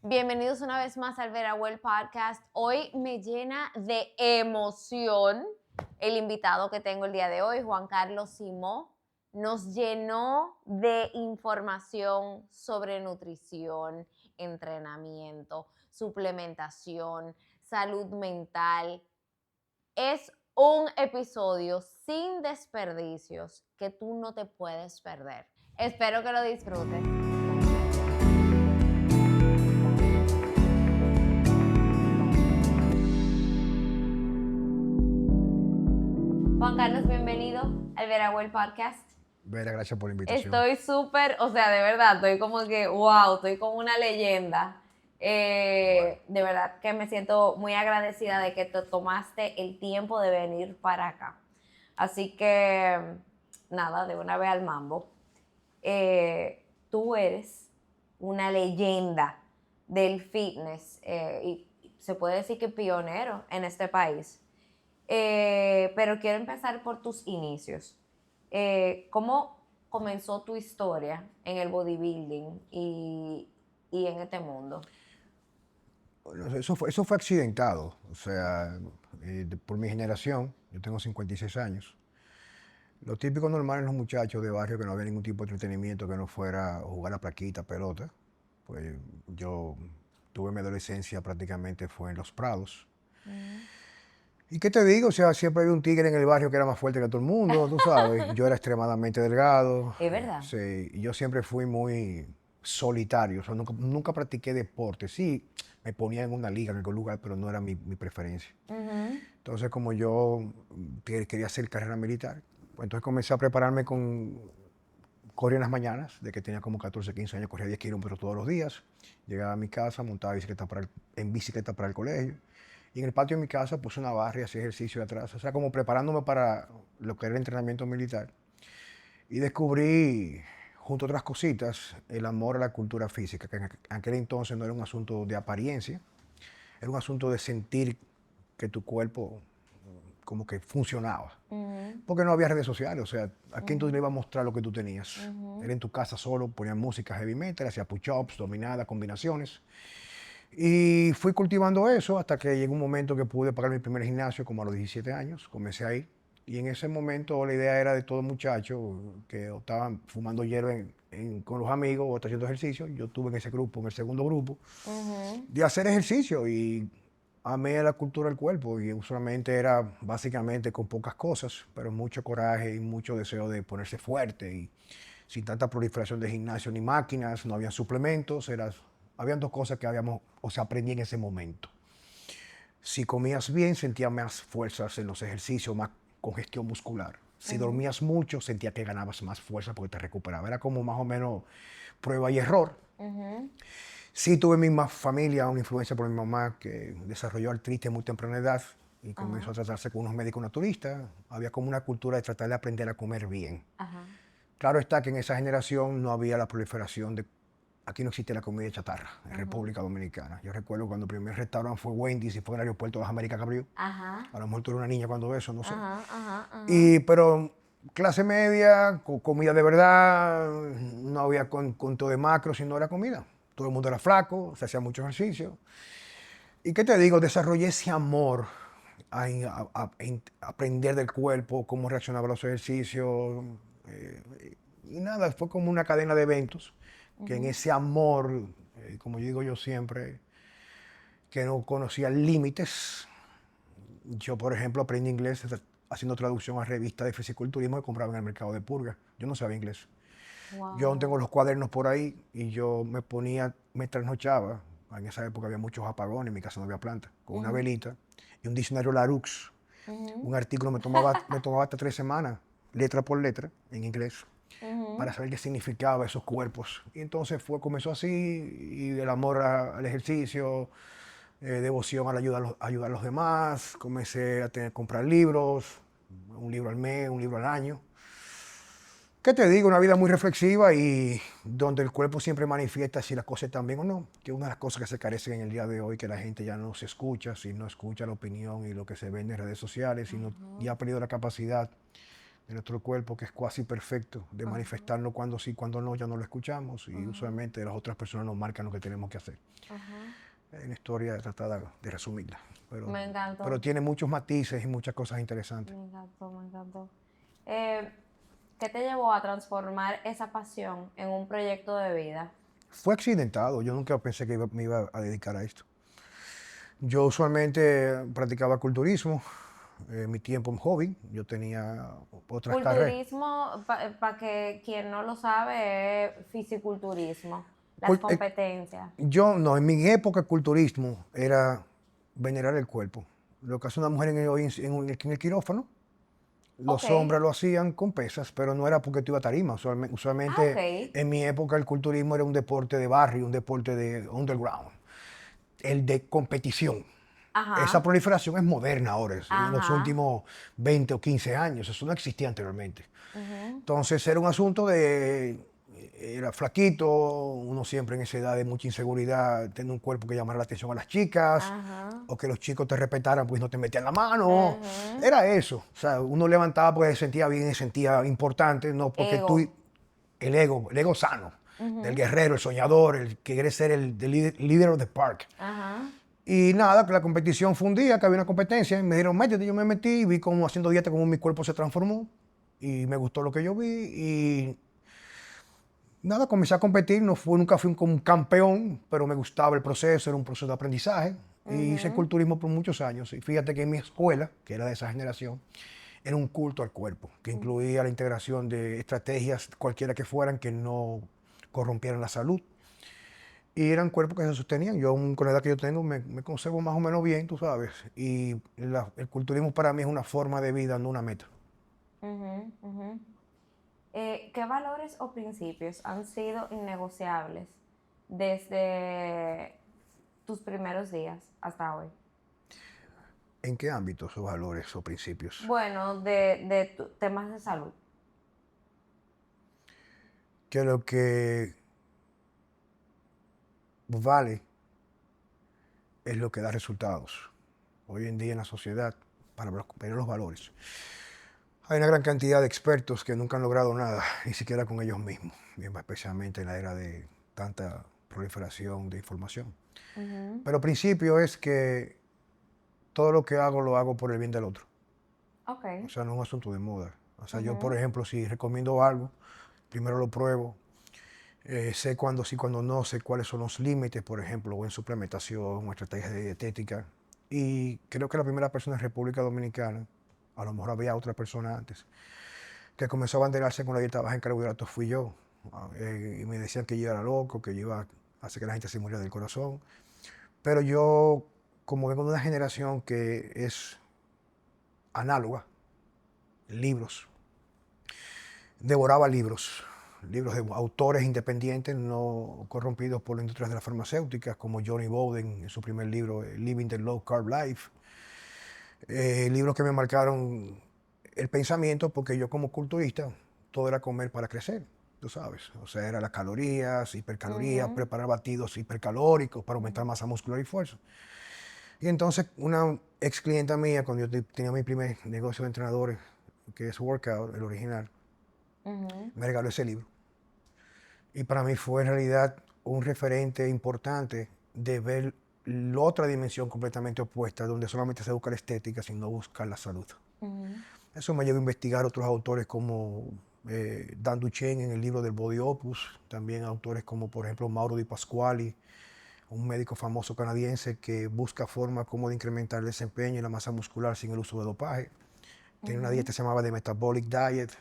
Bienvenidos una vez más al Verabuel Podcast. Hoy me llena de emoción el invitado que tengo el día de hoy, Juan Carlos Simó. Nos llenó de información sobre nutrición, entrenamiento, suplementación, salud mental. Es un episodio sin desperdicios que tú no te puedes perder. Espero que lo disfrutes. Juan Carlos, bienvenido al Verabuel Podcast. Vera, gracias por la invitación. Estoy súper, de verdad, estoy como que, wow, estoy como una leyenda. De verdad que me siento muy agradecida de que te tomaste el tiempo de venir para acá. Así que, nada, de una vez al mambo. Tú eres una leyenda del fitness y se puede decir que pionero en este país. Pero quiero empezar por tus inicios. ¿Cómo comenzó tu historia en el bodybuilding y en este mundo? Bueno, eso fue accidentado, o sea, por mi generación, yo tengo 56 años. Lo típico normal en los muchachos de barrio que no había ningún tipo de entretenimiento que no fuera jugar a plaquita, pelota. Pues yo tuve mi adolescencia prácticamente fue en Los Prados. ¿Y qué te digo? O sea, siempre había un tigre en el barrio que era más fuerte que todo el mundo, tú sabes. Yo era extremadamente delgado. ¿Es verdad? Sí, y yo siempre fui muy solitario, o sea, nunca practiqué deporte. Sí, me ponía en una liga en algún lugar, pero no era mi preferencia. Entonces, como yo quería hacer carrera militar, pues entonces comencé a prepararme corría en las mañanas, de que tenía como 14, 15 años, corría 10 kilómetros todos los días. Llegaba a mi casa, montaba en bicicleta para el colegio. Y en el patio de mi casa puse una barra y hacía ejercicio de atrás. O sea, como preparándome para lo que era el entrenamiento militar. Y descubrí, junto a otras cositas, el amor a la cultura física, que en aquel entonces no era un asunto de apariencia, era un asunto de sentir que tu cuerpo como que funcionaba. Porque no había redes sociales, o sea, ¿a quién tú le ibas a mostrar lo que tú tenías? Era en tu casa solo, ponías música heavy metal, hacía push-ups, dominadas, combinaciones. Y fui cultivando eso hasta que llegó un momento que pude pagar mi primer gimnasio, como a los 17 años, comencé ahí. Y en ese momento la idea era de todo muchacho que estaban fumando hierba con los amigos o estaban haciendo ejercicio. Yo estuve en ese grupo, en el segundo grupo, de hacer ejercicio y amé la cultura del cuerpo y usualmente era básicamente con pocas cosas, pero mucho coraje y mucho deseo de ponerse fuerte y sin tanta proliferación de gimnasio ni máquinas, no había suplementos, habían dos cosas que aprendí en ese momento. Si comías bien, sentías más fuerzas en los ejercicios, más congestión muscular. Si dormías mucho, sentías que ganabas más fuerza porque te recuperaba. Era como más o menos prueba y error. Sí tuve mi familia, una influencia por mi mamá que desarrolló artritis a muy temprana edad y comenzó a tratarse con unos médicos naturistas. Había como una cultura de tratar de aprender a comer bien. Claro está que en esa generación no había la proliferación de... Aquí no existe la comida chatarra en República Dominicana. Yo recuerdo cuando el primer restaurante fue Wendy's y fue en el aeropuerto de las Américas que abrió. A lo mejor tú eras una niña cuando eso, no sé. Pero clase media, comida de verdad, no había conto de macro, sino era comida. Todo el mundo era flaco, se hacía mucho ejercicio. ¿Y qué te digo? Desarrollé ese amor en aprender del cuerpo, cómo reaccionaba a los ejercicios. Y nada, fue como una cadena de eventos que en ese amor, como digo yo siempre, que no conocía límites. Yo, por ejemplo, aprendí inglés haciendo traducción a revistas de fisiculturismo que compraba en el mercado de Purga. Yo no sabía inglés. Yo aún tengo los cuadernos por ahí y yo me trasnochaba. En esa época había muchos apagones, en mi casa no había planta, con una velita y un diccionario Larousse. Un artículo me tomaba hasta 3 semanas, letra por letra, en inglés, para saber qué significaba esos cuerpos. Y entonces comenzó así, y el amor al ejercicio, devoción a ayudar a los demás. Comencé a comprar libros, un libro al mes, un libro al año. ¿Qué te digo? Una vida muy reflexiva y donde el cuerpo siempre manifiesta si las cosas están bien o no. Que una de las cosas que se carecen en el día de hoy, que la gente ya no se escucha, si no escucha la opinión y lo que se ve en redes sociales, ya ha perdido la capacidad de nuestro cuerpo que es casi perfecto, de manifestarnos cuando sí, cuando no, ya no lo escuchamos y usualmente las otras personas nos marcan lo que tenemos que hacer. Es una historia tratada de resumirla, Me pero encantó, tiene muchos matices y muchas cosas interesantes. me encantó, me encantó. Eh, ¿Qué te llevó a transformar esa pasión en un proyecto de vida? Fue accidentado, yo nunca pensé que me iba a dedicar a esto. Yo usualmente practicaba culturismo, en mi tiempo en hobby, yo tenía otras carreras. Culturismo, para que quien no lo sabe, es fisiculturismo, las Cul- eh, competencias. Yo no, en mi época el culturismo era venerar el cuerpo. Lo que hace una mujer en el quirófano, Ok, los hombres lo hacían con pesas, pero no era porque tú ibas a tarima. ok, Usualmente en mi época el culturismo era un deporte de barrio, un deporte de underground, el de competición. Esa ajá, proliferación es moderna ahora, es en los ajá, últimos 20 o 15 años, eso no existía anteriormente. ujú, Entonces era un asunto de, era flaquito, uno siempre en esa edad de mucha inseguridad, tener un cuerpo que llamara la atención a las chicas, ajá, o que los chicos te respetaran pues no te metían la mano, ujú. era eso. O sea, uno levantaba porque se sentía bien, se sentía importante, no porque tú, Ego. el ego sano, del Ujú, guerrero, el soñador, el que quiere ser el líder of the park. ajá, Y nada, que la competición fue un día, que había una competencia, y me dijeron, métete, yo me metí y vi como haciendo dieta, como mi cuerpo se transformó, y me gustó lo que yo vi, y nada, comencé a competir, nunca fui como un campeón, pero me gustaba el proceso, era un proceso de aprendizaje, y hice ujú. culturismo por muchos años, y fíjate que en mi escuela, que era de esa generación, era un culto al cuerpo, que incluía la integración de estrategias, cualquiera que fueran, que no corrompieran la salud. Y eran cuerpos que se sostenían. Yo, con la edad que yo tengo, me conservo más o menos bien, tú sabes. Y el culturismo para mí es una forma de vida, no una meta. Ujú, ujú. ¿Qué valores o principios han sido innegociables desde tus primeros días hasta hoy? ¿En qué ámbito esos valores o principios? Bueno, de temas de salud. Que lo que vale es lo que da resultados. Hoy en día en la sociedad, para ver los valores, hay una gran cantidad de expertos que nunca han logrado nada, ni siquiera con ellos mismos, especialmente en la era de tanta proliferación de información. Ujú, Pero el principio es que todo lo que hago lo hago por el bien del otro. ok. O sea, no es un asunto de moda. O sea, yo, por Ujú, ejemplo, si recomiendo algo, primero lo pruebo, sé cuándo sí, cuándo no, sé cuáles son los límites, por ejemplo, o en suplementación o estrategias de dietética. Y creo que la primera persona en República Dominicana, a lo mejor había otra persona antes, que comenzó a banderarse con la dieta baja en carbohidratos fui yo. Y me decían que yo era loco, que yo iba a hacer que la gente se muriera del corazón. Pero yo, como vengo de una generación que es análoga, libros, devoraba libros, libros de autores independientes no corrompidos por las industrias de las farmacéuticas, como Johnny Bowden en su primer libro, Living the Low Carb Life. Libros que me marcaron el pensamiento, porque yo como culturista, todo era comer para crecer, tú sabes. O sea, era las calorías, hipercalorías, ujú, preparar batidos hipercalóricos para aumentar ujú, masa muscular y fuerza. Y entonces una ex clienta mía, cuando yo tenía mi primer negocio de entrenadores, que es Workout, el original, ujú, me regaló ese libro. Y para mí fue en realidad un referente importante de ver la otra dimensión completamente opuesta, donde solamente se busca la estética, sino buscar la salud. ujú, Eso me llevó a investigar otros autores como Dan Duchaine en el libro del Body Opus, también autores como por ejemplo Mauro Di Pasquali, un médico famoso canadiense que busca formas como de incrementar el desempeño y la masa muscular sin el uso de dopaje. Tenía una dieta ujú, que se llamaba The Metabolic Diet.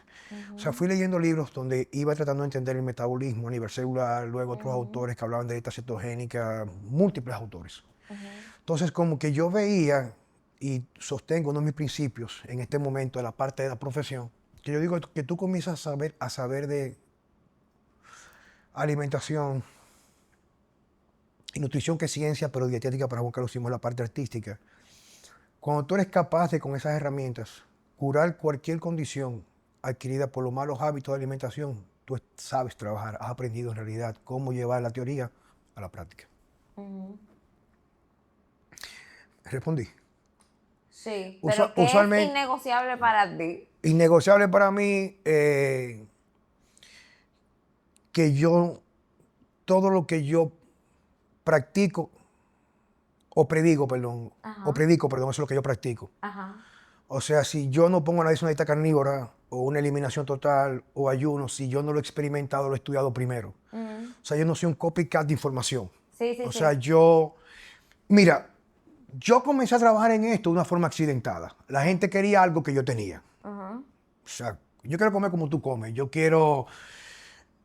O sea, ujú, fui leyendo libros donde iba tratando de entender el metabolismo a nivel celular, luego otros ujú, autores que hablaban de dieta cetogénica, múltiples autores. ujú, Entonces, como que yo veía y sostengo uno de mis principios en este momento de la parte de la profesión, que yo digo que tú comienzas a saber de alimentación y nutrición, que es ciencia, pero dietética para buscar lo la parte artística. Cuando tú eres capaz de, con esas herramientas, curar cualquier condición adquirida por los malos hábitos de alimentación, tú sabes trabajar, has aprendido en realidad cómo llevar la teoría a la práctica. ujú. Respondí. Sí, pero ¿qué es Usualmente, innegociable para ti? Innegociable para mí, que yo, todo lo que yo practico, o predico, perdón, eso es lo que yo practico. Ajá. O sea, si yo no pongo a nadie una dieta carnívora, o una eliminación total, o ayuno, si yo no lo he experimentado, lo he estudiado primero. O sea, yo no soy un copycat de información. Sí, sí, O sea, sí. mira, yo comencé a trabajar en esto de una forma accidentada. La gente quería algo que yo tenía. Ajá. O sea, yo quiero comer como tú comes. Yo quiero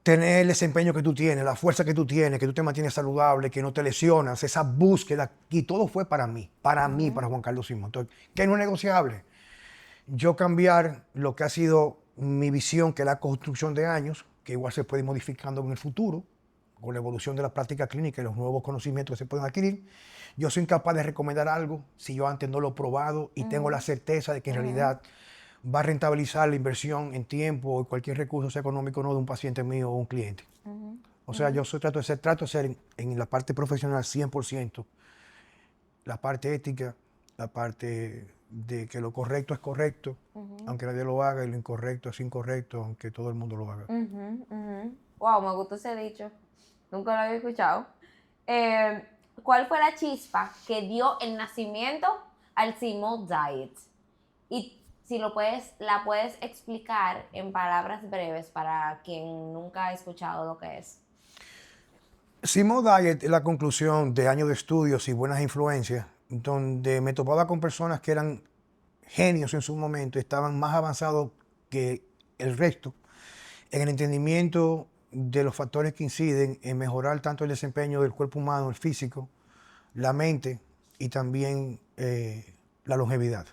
tener el desempeño que tú tienes, la fuerza que tú tienes, que tú te mantienes saludable, que no te lesionas, esa búsqueda. Y todo fue para mí, para Juan Carlos Simón. Entonces, ¿qué no es negociable? Yo cambiar lo que ha sido mi visión, que es la construcción de años, que igual se puede ir modificando en el futuro, con la evolución de la práctica clínica y los nuevos conocimientos que se pueden adquirir. Yo soy incapaz de recomendar algo si yo antes no lo he probado y tengo la certeza de que en realidad va a rentabilizar la inversión en tiempo o cualquier recurso económico, no de un paciente mío o un cliente. O sea, yo trato de ser en la parte profesional 100%, la parte ética, la parte de que lo correcto es correcto, aunque nadie lo haga, y lo incorrecto es incorrecto, aunque todo el mundo lo haga. Wow, me gustó ese dicho. Nunca lo había escuchado. ¿Cuál fue la chispa que dio el nacimiento al Simone Diet? Y si la puedes explicar en palabras breves para quien nunca ha escuchado lo que es. Simone Diet es la conclusión de años de estudios y buenas influencias, donde me topaba con personas que eran genios en su momento, estaban más avanzados que el resto en el entendimiento de los factores que inciden en mejorar tanto el desempeño del cuerpo humano, el físico, la mente y también la longevidad.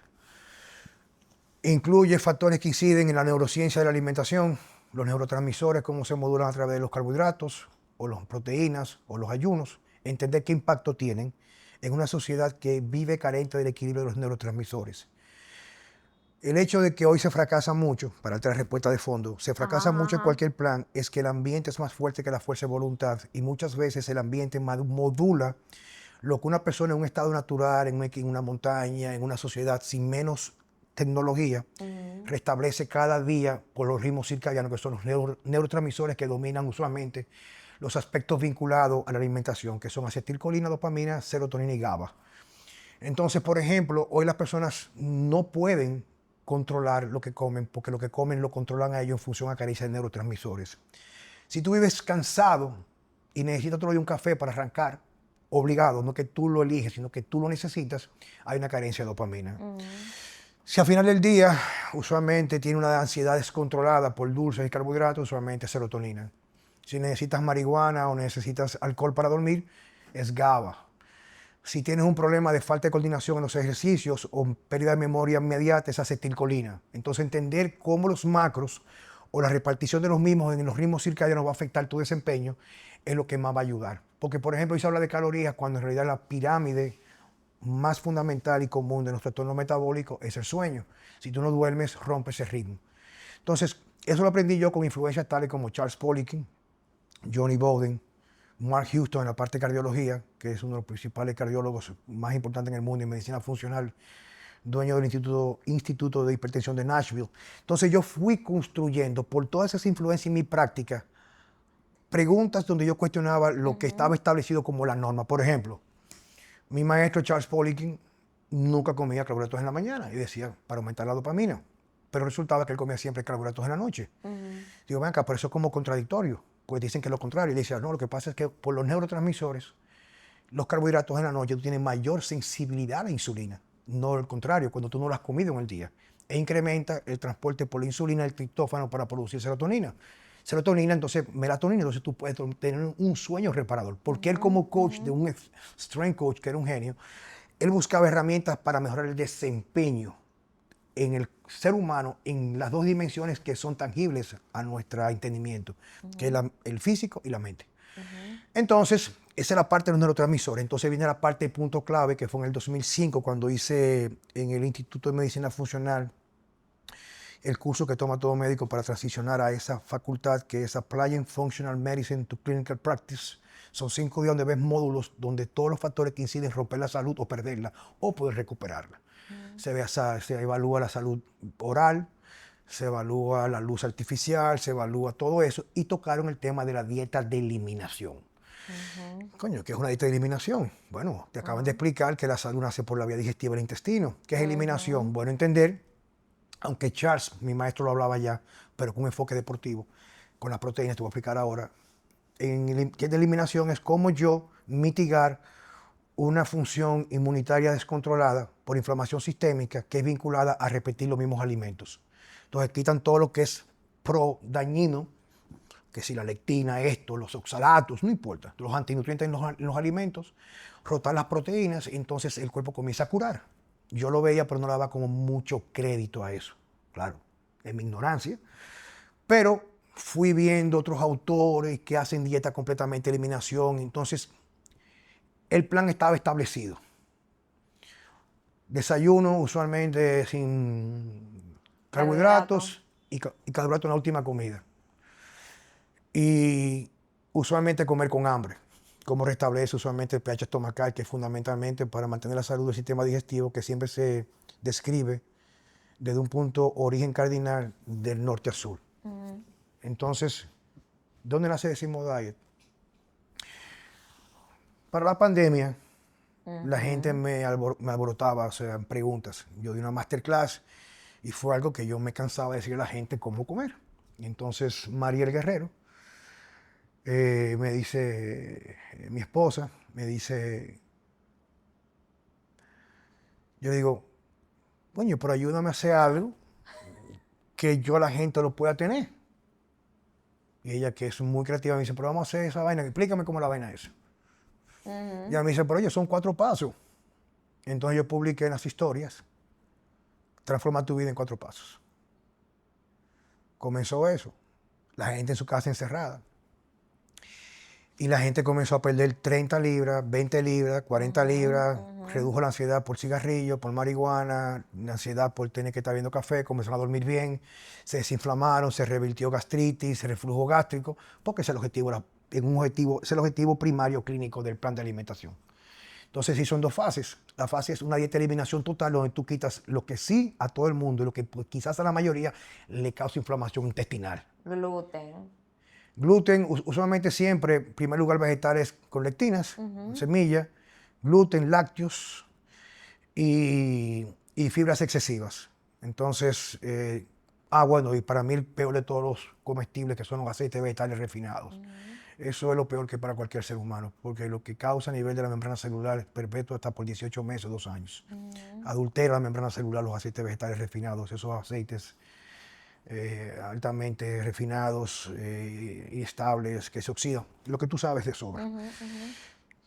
Incluye factores que inciden en la neurociencia de la alimentación, los neurotransmisores, cómo se modulan a través de los carbohidratos, o las proteínas, o los ayunos, entender qué impacto tienen en una sociedad que vive carente del equilibrio de los neurotransmisores. El hecho de que hoy se fracasa mucho, para traer respuesta de fondo, se fracasa mucho en cualquier plan, es que el ambiente es más fuerte que la fuerza de voluntad y muchas veces el ambiente modula lo que una persona en un estado natural, en una montaña, en una sociedad sin menos tecnología, restablece cada día por los ritmos circadianos, que son los neurotransmisores que dominan usualmente los aspectos vinculados a la alimentación, que son acetilcolina, dopamina, serotonina y GABA. Entonces, por ejemplo, hoy las personas no pueden controlar lo que comen, porque lo que comen lo controlan a ellos en función a carencia de neurotransmisores. Si tú vives cansado y necesitas otro día un café para arrancar, obligado, no que tú lo eliges, sino que tú lo necesitas, hay una carencia de dopamina. Si al final del día, usualmente tiene una ansiedad descontrolada por dulces y carbohidratos, usualmente es serotonina. Si necesitas marihuana o necesitas alcohol para dormir, es GABA. Si tienes un problema de falta de coordinación en los ejercicios o pérdida de memoria inmediata, es acetilcolina. Entonces, entender cómo los macros o la repartición de los mismos en los ritmos circadianos va a afectar tu desempeño es lo que más va a ayudar. Porque, por ejemplo, hoy se habla de calorías cuando en realidad la pirámide más fundamental y común de nuestro entorno metabólico es el sueño. Si tú no duermes, rompes ese ritmo. Entonces, eso lo aprendí yo con influencias tales como Charles Poliquin, Johnny Bowden, Mark Houston en la parte de cardiología, que es uno de los principales cardiólogos más importantes en el mundo en medicina funcional, dueño del Instituto de Hipertensión de Nashville. Entonces yo fui construyendo por todas esas influencias en mi práctica preguntas donde yo cuestionaba lo que estaba establecido como la norma. Por ejemplo, mi maestro Charles Poliquin nunca comía carbohidratos en la mañana y decía para aumentar la dopamina, pero resultaba que él comía siempre carbohidratos en la noche. Digo, ven acá, pero eso es como contradictorio, pues dicen que es lo contrario. Y le decía, no, lo que pasa es que por los neurotransmisores, los carbohidratos en la noche tú tienes mayor sensibilidad a la insulina, no al contrario, cuando tú no lo has comido en el día. E incrementa el transporte por la insulina, el triptófano para producir serotonina. Serotonina, entonces melatonina, entonces tú puedes tener un sueño reparador. Porque él como coach de un strength coach, que era un genio, él buscaba herramientas para mejorar el desempeño en el ser humano en las dos dimensiones que son tangibles a nuestro entendimiento, que es el físico y la mente. Entonces, esa es la parte de los neurotransmisores. Entonces viene la parte de punto clave, que fue en el 2005, cuando hice en el Instituto de Medicina Funcional el curso que toma todo médico para transicionar a esa facultad que es Applying Functional Medicine to Clinical Practice. Son 5 días donde ves módulos donde todos los factores que inciden en romper la salud o perderla o poder recuperarla. Se evalúa la salud oral, se evalúa la luz artificial, se evalúa todo eso, y tocaron el tema de la dieta de eliminación. Coño, ¿qué es una dieta de eliminación? Bueno, te acaban de explicar que la salud nace por la vía digestiva del intestino. ¿Qué es eliminación? Bueno, entender, aunque Charles, mi maestro, lo hablaba ya, pero con un enfoque deportivo, con las proteínas, te voy a explicar ahora. ¿Qué es de eliminación? Es cómo yo mitigar una función inmunitaria descontrolada por inflamación sistémica que es vinculada a repetir los mismos alimentos. Entonces quitan todo lo que es pro-dañino, que si la lectina, esto, los oxalatos, no importa, los antinutrientes en los alimentos, rotar las proteínas, y entonces el cuerpo comienza a curar. Yo lo veía, pero no le daba como mucho crédito a eso, claro, en mi ignorancia, pero fui viendo otros autores que hacen dieta completamente de eliminación, entonces el plan estaba establecido. Desayuno usualmente sin carbohidratos y carbohidratos en la última comida. Y usualmente comer con hambre. Como restablece usualmente el pH estomacal, que es fundamentalmente para mantener la salud del sistema digestivo, que siempre se describe desde un punto origen cardinal del norte a sur. Entonces, ¿dónde nace Decimo Diet? Para la pandemia, la gente me alborotaba, o sea, preguntas. Yo di una masterclass y fue algo que yo me cansaba de decirle a la gente cómo comer. Y entonces, Mariel Guerrero me dice, mi esposa, me dice, yo digo, coño, pero ayúdame a hacer algo que yo a la gente lo pueda tener. Y ella, que es muy creativa, me dice, pero vamos a hacer esa vaina, explícame cómo la vaina es. Y ella me dice, pero oye, son 4 pasos. Entonces yo publiqué en las historias, transforma tu vida en 4 pasos. Comenzó eso, la gente en su casa encerrada. Y la gente comenzó a perder 30 libras, 20 libras, 40 libras, redujo la ansiedad por cigarrillo, por marihuana, la ansiedad por tener que estar viendo café, comenzaron a dormir bien, se desinflamaron, se revirtió gastritis, reflujo gástrico, porque ese es el objetivo primario clínico del plan de alimentación. Entonces sí son 2 fases. La fase es una dieta de eliminación total donde tú quitas lo que sí a todo el mundo y lo que pues, quizás a la mayoría le causa inflamación intestinal. Gluten, usualmente siempre, en primer lugar, vegetales con lectinas, semillas, gluten, lácteos y fibras excesivas. Entonces, bueno, y para mí el peor de todos los comestibles que son los aceites vegetales refinados. Eso es lo peor que para cualquier ser humano, porque lo que causa a nivel de la membrana celular es perpetuo hasta por 18 meses, 2 años. Adultera la membrana celular los aceites vegetales refinados, esos aceites altamente refinados y estables que se oxidan, lo que tú sabes de sobra.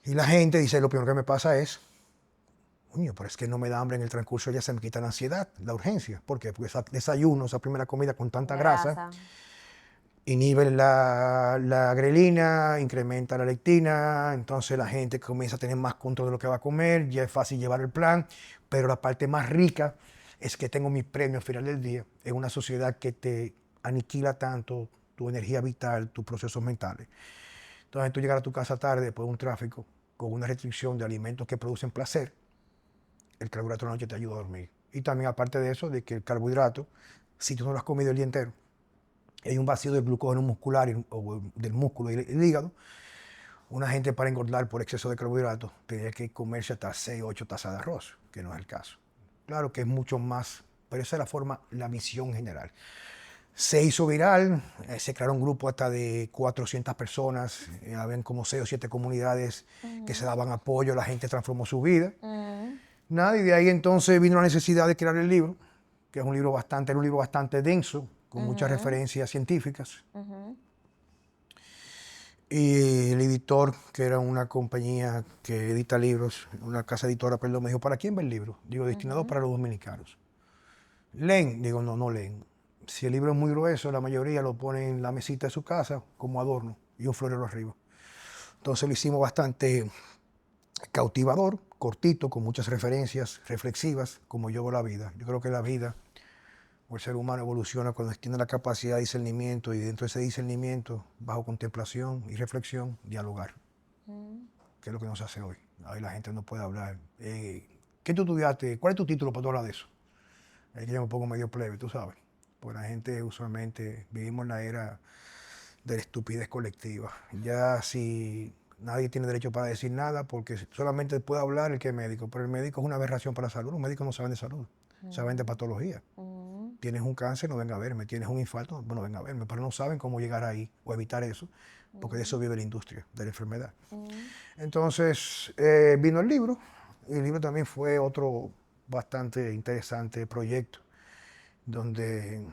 Y la gente dice, lo primero que me pasa es, coño, pero es que no me da hambre en el transcurso, ya se me quita la ansiedad, la urgencia. ¿Por qué? Porque ese desayuno, esa primera comida con tanta grasa inhibe la grelina, incrementa la lectina, entonces la gente comienza a tener más control de lo que va a comer, ya es fácil llevar el plan, pero la parte más rica es que tengo mi premio al final del día en una sociedad que te aniquila tanto tu energía vital, tus procesos mentales. Entonces tú llegar a tu casa tarde después de un tráfico con una restricción de alimentos que producen placer, el carbohidrato de la noche te ayuda a dormir. Y también aparte de eso, de que el carbohidrato, si tú no lo has comido el día entero, hay un vacío de glucógeno muscular o del músculo y el hígado. Una gente para engordar por exceso de carbohidratos tendría que comerse hasta 6 o 8 tazas de arroz, que no es el caso. Claro que es mucho más, pero esa es la forma, la misión general. Se hizo viral, se crearon un grupo hasta de 400 personas, habían como 6 o 7 comunidades que se daban apoyo, la gente transformó su vida. Nada, y de ahí entonces vino la necesidad de crear el libro, que es un libro bastante denso, con muchas referencias científicas. Y el editor, que era una compañía que edita libros, una casa editora, perdón, me dijo, ¿para quién va el libro? Digo, destinado para los dominicanos. ¿Leen? Digo, no, no leen. Si el libro es muy grueso, la mayoría lo ponen en la mesita de su casa como adorno y un florero arriba. Entonces lo hicimos bastante cautivador, cortito, con muchas referencias reflexivas, como yo veo la vida. Yo creo que la vida o el ser humano evoluciona cuando tiene la capacidad de discernimiento y dentro de ese discernimiento, bajo contemplación y reflexión, dialogar. Que es lo que nos hace hoy. Hoy la gente no puede hablar. ¿Qué tú estudiaste? ¿Cuál es tu título para tú hablar de eso? Es que yo me pongo medio plebe, tú sabes. Pues la gente usualmente vivimos en la era de la estupidez colectiva. Ya si nadie tiene derecho para decir nada, porque solamente puede hablar el que es médico, pero el médico es una aberración para la salud. Los médicos no saben de salud, saben de patología. Tienes un cáncer, no venga a verme. Tienes un infarto, bueno, venga a verme. Pero no saben cómo llegar ahí o evitar eso, porque de eso vive la industria, de la enfermedad. Entonces, vino el libro. Y el libro también fue otro bastante interesante proyecto, donde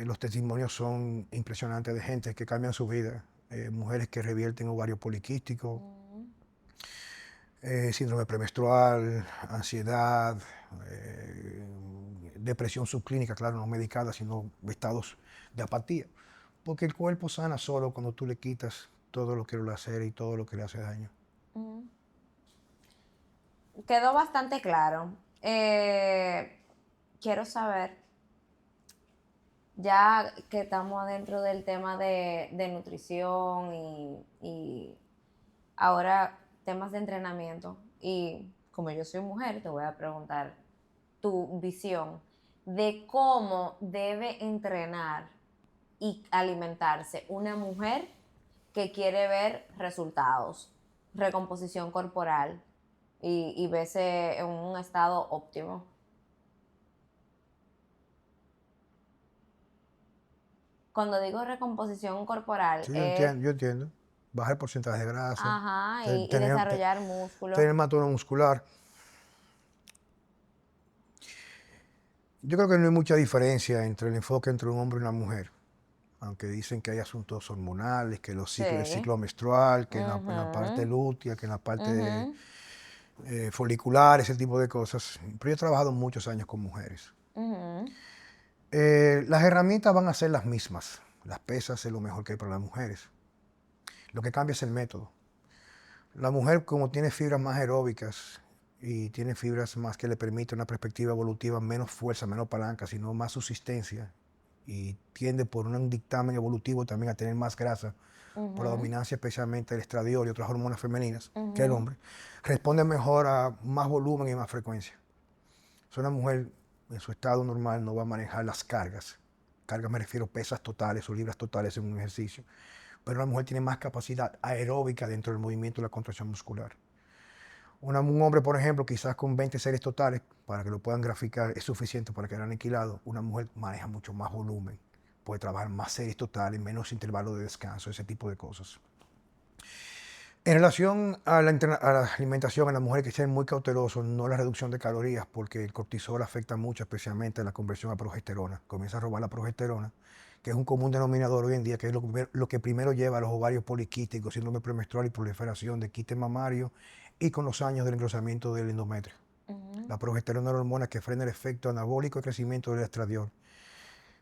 los testimonios son impresionantes de gente que cambian su vida. Mujeres que revierten ovario poliquístico, síndrome premenstrual, ansiedad, depresión subclínica, claro, no medicada, sino estados de apatía. Porque el cuerpo sana solo cuando tú le quitas todo lo que lo lacera y todo lo que le hace daño. Quedó bastante claro. Quiero saber, ya que estamos dentro del tema de nutrición y ahora temas de entrenamiento, y como yo soy mujer, te voy a preguntar tu visión de cómo debe entrenar y alimentarse una mujer que quiere ver resultados, recomposición corporal y verse en un estado óptimo. Cuando digo recomposición corporal Sí, es, yo entiendo. Bajar el porcentaje de grasa, ajá, te- y tener, te- desarrollar músculo. tener más tono muscular. Yo creo que no hay mucha diferencia entre el enfoque entre un hombre y una mujer. Aunque dicen que hay asuntos hormonales, que el Sí. ciclo menstrual, que en la parte Ujú, lútea, que en la parte ujú, folicular, ese tipo de cosas. Pero yo he trabajado muchos años con mujeres. ujú. Las herramientas van a ser las mismas. Las pesas es lo mejor que hay para las mujeres. Lo que cambia es el método. La mujer, como tiene fibras más aeróbicas y tiene fibras más que le permiten una perspectiva evolutiva, menos fuerza, menos palanca, sino más subsistencia, y tiende por un dictamen evolutivo también a tener más grasa, por la dominancia especialmente del estradiol y otras hormonas femeninas que el hombre, responde mejor a más volumen y más frecuencia. So, una mujer en su estado normal no va a manejar las cargas. Cargas me refiero a pesas totales o libras totales en un ejercicio. Pero una mujer tiene más capacidad aeróbica dentro del movimiento de la contracción muscular. Un hombre, por ejemplo, quizás con 20 series totales, para que lo puedan graficar, es suficiente para quedar aniquilado. Una mujer maneja mucho más volumen, puede trabajar más series totales, menos intervalos de descanso, ese tipo de cosas. En relación a la alimentación, en las mujeres que sean muy cautelosos, no la reducción de calorías, porque el cortisol afecta mucho, especialmente la conversión a progesterona. Comienza a robar la progesterona, que es un común denominador hoy en día, que es lo que primero lleva a los ovarios poliquísticos, síndrome premenstrual y proliferación de quiste mamario, y con los años del engrosamiento del endometrio. La progesterona es la hormona que frena el efecto anabólico de crecimiento del estradiol.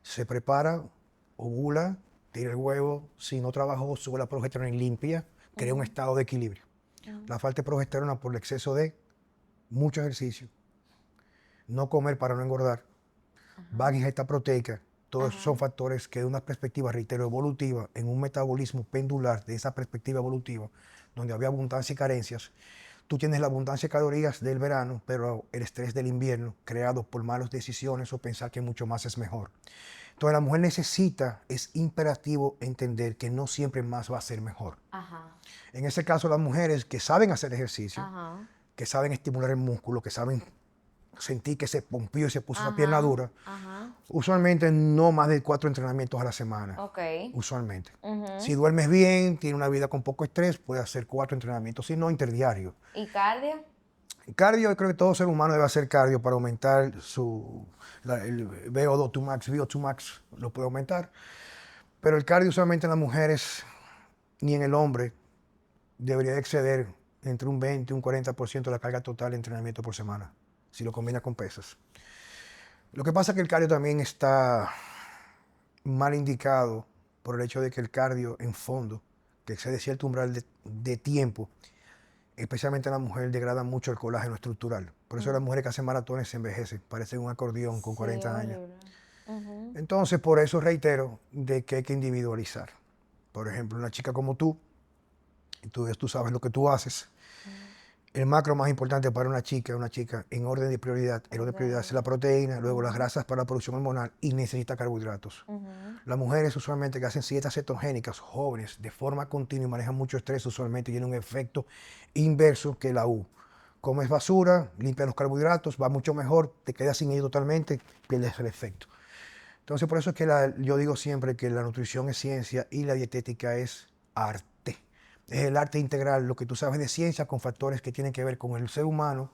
Se prepara, ovula, tira el huevo, si no trabajó, sube la progesterona y limpia, crea un estado de equilibrio. La falta de progesterona por el exceso de mucho ejercicio, no comer para no engordar, baja ingesta proteica, todos esos son factores que de una perspectiva, reitero, evolutiva, en un metabolismo pendular de esa perspectiva evolutiva, donde había abundancia y carencias, tú tienes la abundancia de calorías del verano, pero el estrés del invierno, creado por malas decisiones o pensar que mucho más es mejor. Entonces la mujer necesita, es imperativo entender que no siempre más va a ser mejor. Ajá, En ese caso, las mujeres que saben hacer ejercicio, ajá, que saben estimular el músculo, que saben sentir que se pompió y se puso esa pierna ajá, dura, ajá. usualmente no más de 4 entrenamientos a la semana. Ok. Usualmente. Si Ujú. duermes bien, tienes una vida con poco estrés, puedes hacer 4 entrenamientos, si no, interdiario. ¿Y cardio? Cardio, yo creo que todo ser humano debe hacer cardio para aumentar el VO2 max, VO2 max lo puede aumentar. Pero el cardio usualmente en las mujeres ni en el hombre debería exceder entre un 20 y un 40% de la carga total de entrenamiento por semana, si lo combina con pesas. Lo que pasa es que el cardio también está mal indicado por el hecho de que el cardio en fondo, que excede cierto umbral de tiempo, especialmente en la mujer, degrada mucho el colágeno estructural. Por eso las mujeres que hacen maratones se envejecen, parecen un acordeón con Sí, 40 años. horrible. Ujú. Entonces, por eso reitero de que hay que individualizar. Por ejemplo, una chica como tú sabes lo que tú haces, El macro más importante para una chica en orden de prioridad. El orden de prioridad es la proteína, luego las grasas para la producción hormonal y necesita carbohidratos. Las mujeres usualmente que hacen dietas cetogénicas, jóvenes, de forma continua y manejan mucho estrés, usualmente tienen un efecto inverso que la U. Comes basura, limpias los carbohidratos, va mucho mejor, te quedas sin ello totalmente, pierdes el efecto. Entonces, por eso es que yo digo siempre que la nutrición es ciencia y la dietética es arte. Es el arte integral, lo que tú sabes de ciencia con factores que tienen que ver con el ser humano,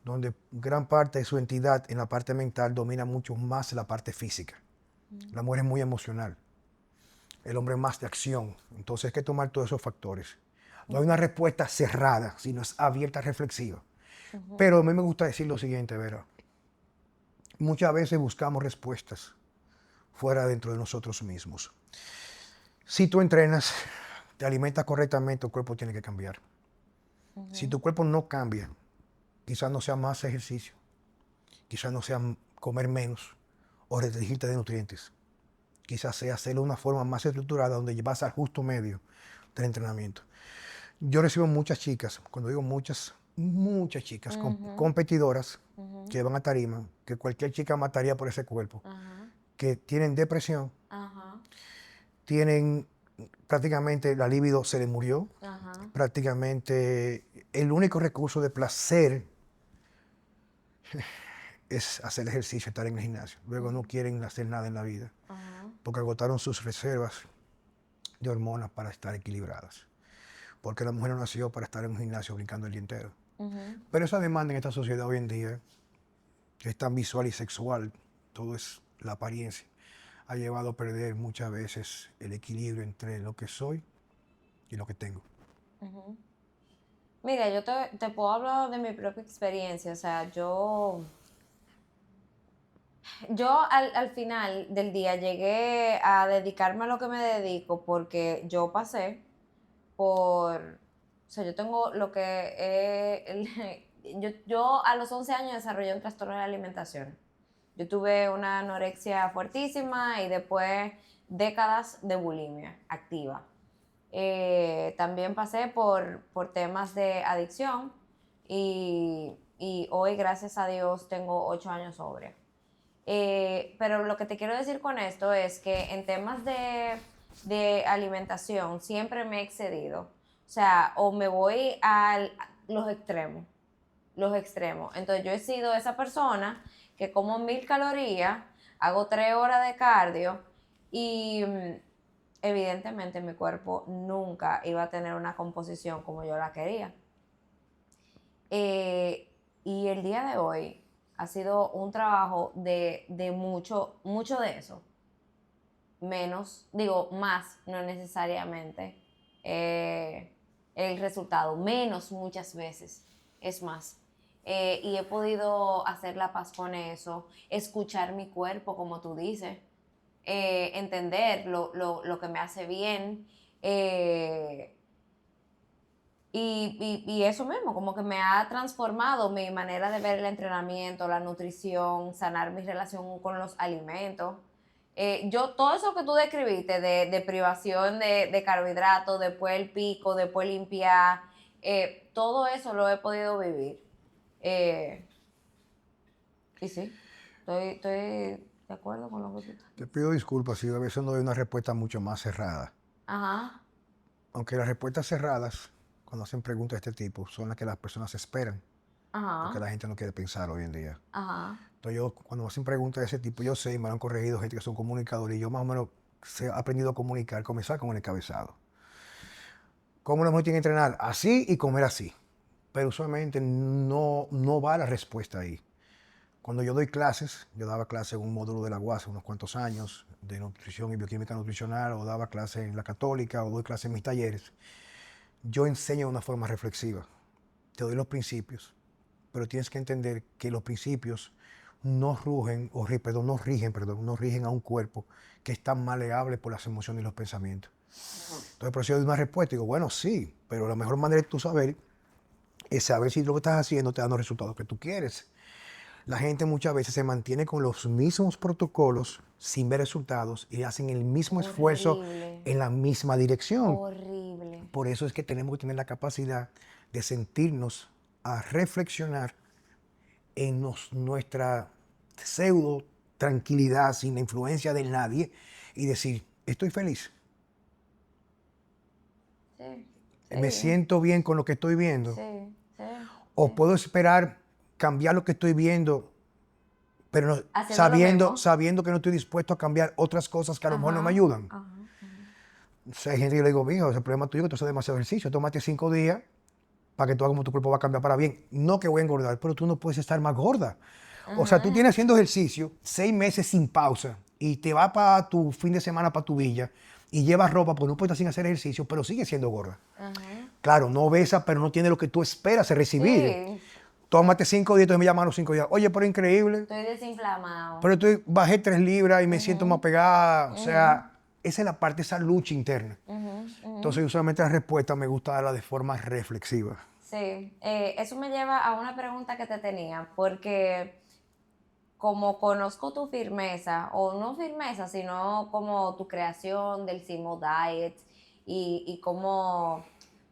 donde gran parte de su entidad en la parte mental domina mucho más la parte física. La mujer es muy emocional, el hombre es más de acción. Entonces hay que tomar todos esos factores. No hay una respuesta cerrada, sino es abierta, reflexiva. Pero a mí me gusta decir lo siguiente, Vera. Muchas veces buscamos respuestas fuera dentro de nosotros mismos. Si tú entrenas, te alimentas correctamente, tu cuerpo tiene que cambiar. Si tu cuerpo no cambia, quizás no sea más ejercicio, quizás no sea comer menos o restringirte de nutrientes. Quizás sea hacerlo de una forma más estructurada donde vas al justo medio del entrenamiento. Yo recibo muchas chicas, cuando digo muchas, muchas chicas competidoras que van a tarima, que cualquier chica mataría por ese cuerpo, que tienen depresión, tienen prácticamente la libido se les murió, prácticamente el único recurso de placer es hacer ejercicio, estar en el gimnasio. Luego no quieren hacer nada en la vida, porque agotaron sus reservas de hormonas para estar equilibradas. Porque la mujer no nació para estar en un gimnasio brincando el día entero. Pero esa demanda en esta sociedad hoy en día, que es tan visual y sexual, todo es la apariencia, ha llevado a perder muchas veces el equilibrio entre lo que soy y lo que tengo. Mira, yo te puedo hablar de mi propia experiencia. O sea, yo al final del día llegué a dedicarme a lo que me dedico porque yo pasé por, o sea, yo tengo lo que yo a los 11 años desarrollé un trastorno de la alimentación. Yo tuve una anorexia fuertísima y después décadas de bulimia activa. También pasé por temas de adicción y hoy, gracias a Dios, tengo 8 años sobria. Pero lo que te quiero decir con esto es que en temas de alimentación siempre me he excedido. O sea, o me voy a los extremos. Los extremos. Entonces yo he sido esa persona que como 1000 calorías, hago 3 horas de cardio y evidentemente mi cuerpo nunca iba a tener una composición como yo la quería. Y el día de hoy ha sido un trabajo de mucho de eso. Menos, digo, más, no necesariamente el resultado. Menos muchas veces, es más. Y he podido hacer la paz con eso, escuchar mi cuerpo, como tú dices, entender lo que me hace bien. Y eso mismo, como que me ha transformado mi manera de ver el entrenamiento, la nutrición, sanar mi relación con los alimentos. Todo eso que tú describiste de privación de carbohidratos, después el pico, después limpiar, todo eso lo he podido vivir. Y sí, estoy de acuerdo con lo que tú estás. Te pido disculpas si a veces no doy una respuesta mucho más cerrada. Ajá. Aunque las respuestas cerradas, cuando hacen preguntas de este tipo, son las que las personas esperan. Porque la gente no quiere pensar hoy en día. Entonces yo, cuando me hacen preguntas de ese tipo, yo sé, y me lo han corregido gente que son comunicadores, y yo más o menos he aprendido a comunicar, comenzar con el encabezado. ¿Cómo una mujer tiene que entrenar? Así y comer así. Pero usualmente no va la respuesta ahí. Cuando yo doy clases, yo daba clases en un módulo de la UAS hace unos cuantos años, de nutrición y bioquímica nutricional, o daba clases en la Católica, o doy clases en mis talleres. Yo enseño de una forma reflexiva. Te doy los principios, pero tienes que entender que los principios no rigen a un cuerpo que es tan maleable por las emociones y los pensamientos. Entonces, por eso yo doy una respuesta y digo, bueno, sí, pero la mejor manera de tú saber es saber si lo que estás haciendo te da los resultados que tú quieres. La gente muchas veces se mantiene con los mismos protocolos sin ver resultados y hacen el mismo esfuerzo en la misma dirección. Horrible. Por eso es que tenemos que tener la capacidad de sentirnos a reflexionar en nuestra pseudo tranquilidad sin la influencia de nadie y decir, estoy feliz. Sí, Me sí, siento bien con lo que estoy viendo. sí, sí, O sí. puedo esperar cambiar lo que estoy viendo, pero Haciendo lo mismo. sabiendo que no estoy dispuesto a cambiar otras cosas que a lo mejor no me Ajá, ayudan. ajá. O sea, hay gente que le digo, mijo, ese problema tuyo es que tú haces demasiado ejercicio. Tómate 5 días para que tú hagas como tu cuerpo va a cambiar para bien. No que voy a engordar, pero tú no puedes estar más gorda. O sea, tú tienes haciendo ejercicio 6 meses sin pausa y te vas para tu fin de semana para tu villa y llevas ropa porque no puedes estar sin hacer ejercicio, pero sigues siendo gorda. Ajá. Claro, no obesa, pero no tiene lo que tú esperas recibir. Sí, Tómate 5 días, entonces me llaman a los 5 días. Oye, pero increíble. estoy desinflamado. Pero bajé 3 libras y me siento más pegada. O Ujú, sea, esa es la parte, esa lucha interna. ujú, ujú. Entonces, yo solamente la respuesta me gusta darla de forma reflexiva. Sí, eso me lleva a una pregunta que te tenía, porque como conozco tu firmeza, o no firmeza, sino como tu creación del Simo Diet y cómo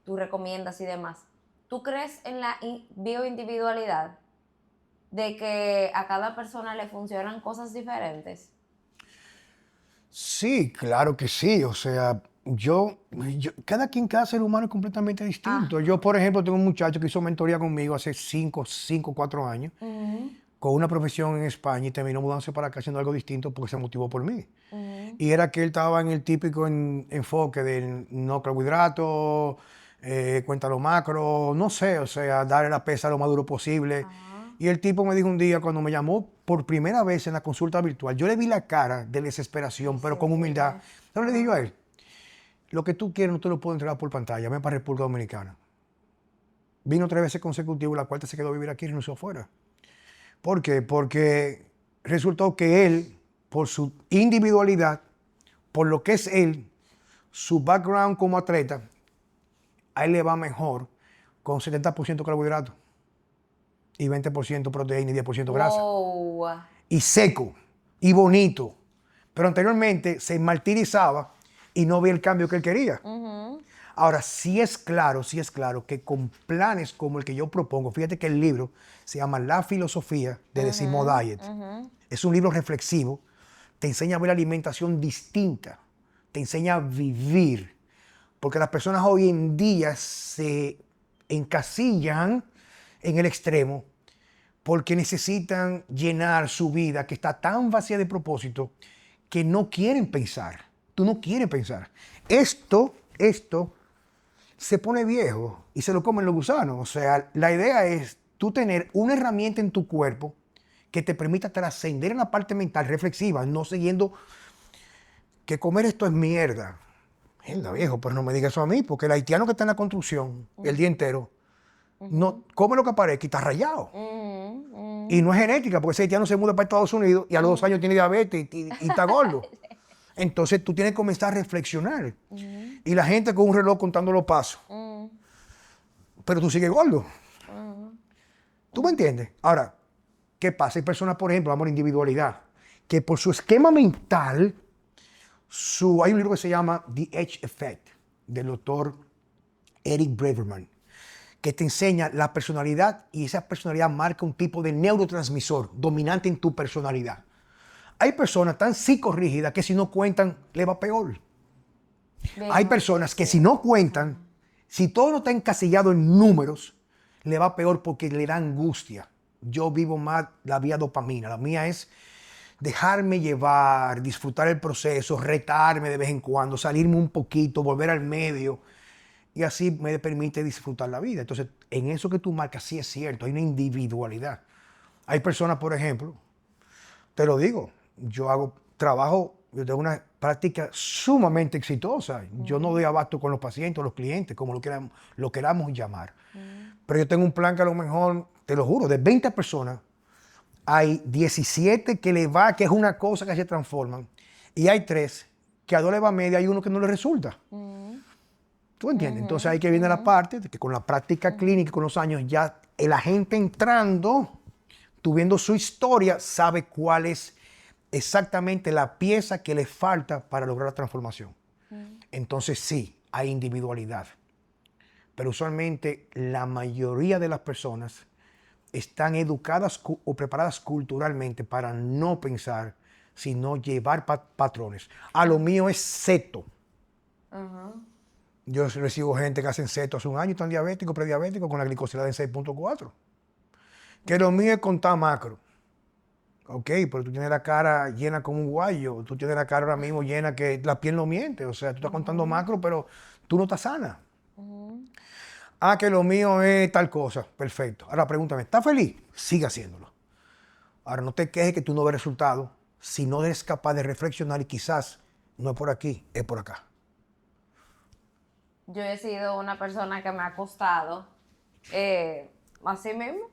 tú recomiendas y demás, ¿tú crees en la bioindividualidad? De que a cada persona le funcionan cosas diferentes. Sí, claro que sí. O sea, cada quien, cada ser humano es completamente distinto. Ajá. Yo, por ejemplo, tengo un muchacho que hizo mentoría conmigo hace 4 años, Ujú, con una profesión en España y terminó mudándose para acá haciendo algo distinto porque se motivó por mí. ujú. Y era que él estaba en el típico enfoque del no carbohidratos, cuenta lo macro, no sé, o sea, darle la pesa lo más duro posible. Ajá. Y el tipo me dijo un día cuando me llamó por primera vez en la consulta virtual, yo le vi la cara de Ay, desesperación, pero con humildad. señor. Entonces le dije yo a Ajá. él, lo que tú quieres no te lo puedo entregar por pantalla, ven para República Dominicana. Vino 3 veces consecutivas, la cuarta se quedó a vivir aquí y renunció afuera. ¿Por qué? Porque resultó que él, por su individualidad, por lo que es él, su background como atleta, a él le va mejor con 70% carbohidratos y 20% proteína y 10% grasa. Wow. Y seco y bonito. Pero anteriormente se martirizaba y no veía el cambio que él quería. Ujú, Ahora, sí es claro que con planes como el que yo propongo, fíjate que el libro se llama La filosofía de The Simo ujú, Diet. ujú. Es un libro reflexivo, te enseña a ver la alimentación distinta, te enseña a vivir, porque las personas hoy en día se encasillan en el extremo porque necesitan llenar su vida que está tan vacía de propósito que no quieren pensar. Tú no quieres pensar. Esto se pone viejo y se lo comen los gusanos. O sea, la idea es tú tener una herramienta en tu cuerpo que te permita trascender en la parte mental reflexiva, no siguiendo que comer esto es mierda. Mierda, viejo, pero no me digas eso a mí, porque el haitiano que está en la construcción el día entero, no come lo que aparezca y está rayado. Y no es genética, porque ese haitiano se muda para Estados Unidos y a los 2 años tiene diabetes y está gordo. Entonces tú tienes que comenzar a reflexionar. Y la gente con un reloj contando los pasos. Pero tú sigues gordo. ¿Tú me entiendes? Ahora, ¿qué pasa? Hay personas, por ejemplo, vamos a la individualidad, que por su esquema mental, hay un libro que se llama The Edge Effect, del doctor Eric Braverman, que te enseña la personalidad y esa personalidad marca un tipo de neurotransmisor dominante en tu personalidad. Hay personas tan psicorrígidas que si no cuentan, le va peor. Hay Bien, personas que si sí. no cuentan, si todo no está encasillado en números, le va peor porque le da angustia. Yo vivo más la vía dopamina. La mía es dejarme llevar, disfrutar el proceso, retarme de vez en cuando, salirme un poquito, volver al medio. Y así me permite disfrutar la vida. Entonces, en eso que tú marcas, sí es cierto, hay una individualidad. Hay personas, por ejemplo, te lo digo, yo tengo una práctica sumamente exitosa. Yo no doy abasto con los pacientes, los clientes, como lo queramos llamar. Pero yo tengo un plan que a lo mejor, te lo juro, de 20 personas, hay 17 que le va, que es una cosa que se transforman. Y hay 3 que a 2 le va media, hay uno que no le resulta. ¿Tú entiendes? Entonces ahí que viene la parte de que con la práctica clínica, con los años, ya el agente entrando, tú viendo su historia, sabe cuál es exactamente la pieza que le falta para lograr la transformación. Entonces sí, hay individualidad. pero usualmente la mayoría de las personas están educadas o preparadas culturalmente para no pensar, sino llevar patrones. A lo mío es seto. Yo recibo gente que hacen seto hace un año y están diabéticos, prediabéticos, con la glicosilada en 6.4. Que lo mío es contar macro. Ok, pero tú tienes la cara llena como un guayo, tú tienes la cara ahora mismo llena que la piel no miente, o sea, tú estás contando macro, pero tú no estás sana. Ah, que lo mío es tal cosa, perfecto. Ahora pregúntame, ¿estás feliz? Sigue haciéndolo. Ahora no te quejes que tú no ves resultados si no eres capaz de reflexionar y quizás no es por aquí, es por acá. Yo he sido una persona que me ha costado, así mismo,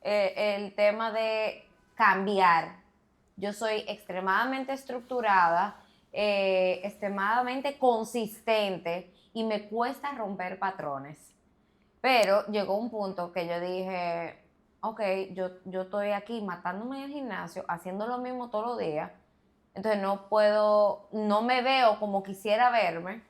el tema de cambiar. Yo soy extremadamente estructurada, extremadamente consistente y me cuesta romper patrones. Pero llegó un punto que yo dije, ok, yo estoy aquí matándome en el gimnasio, haciendo lo mismo todos los días, entonces no puedo, no me veo como quisiera verme,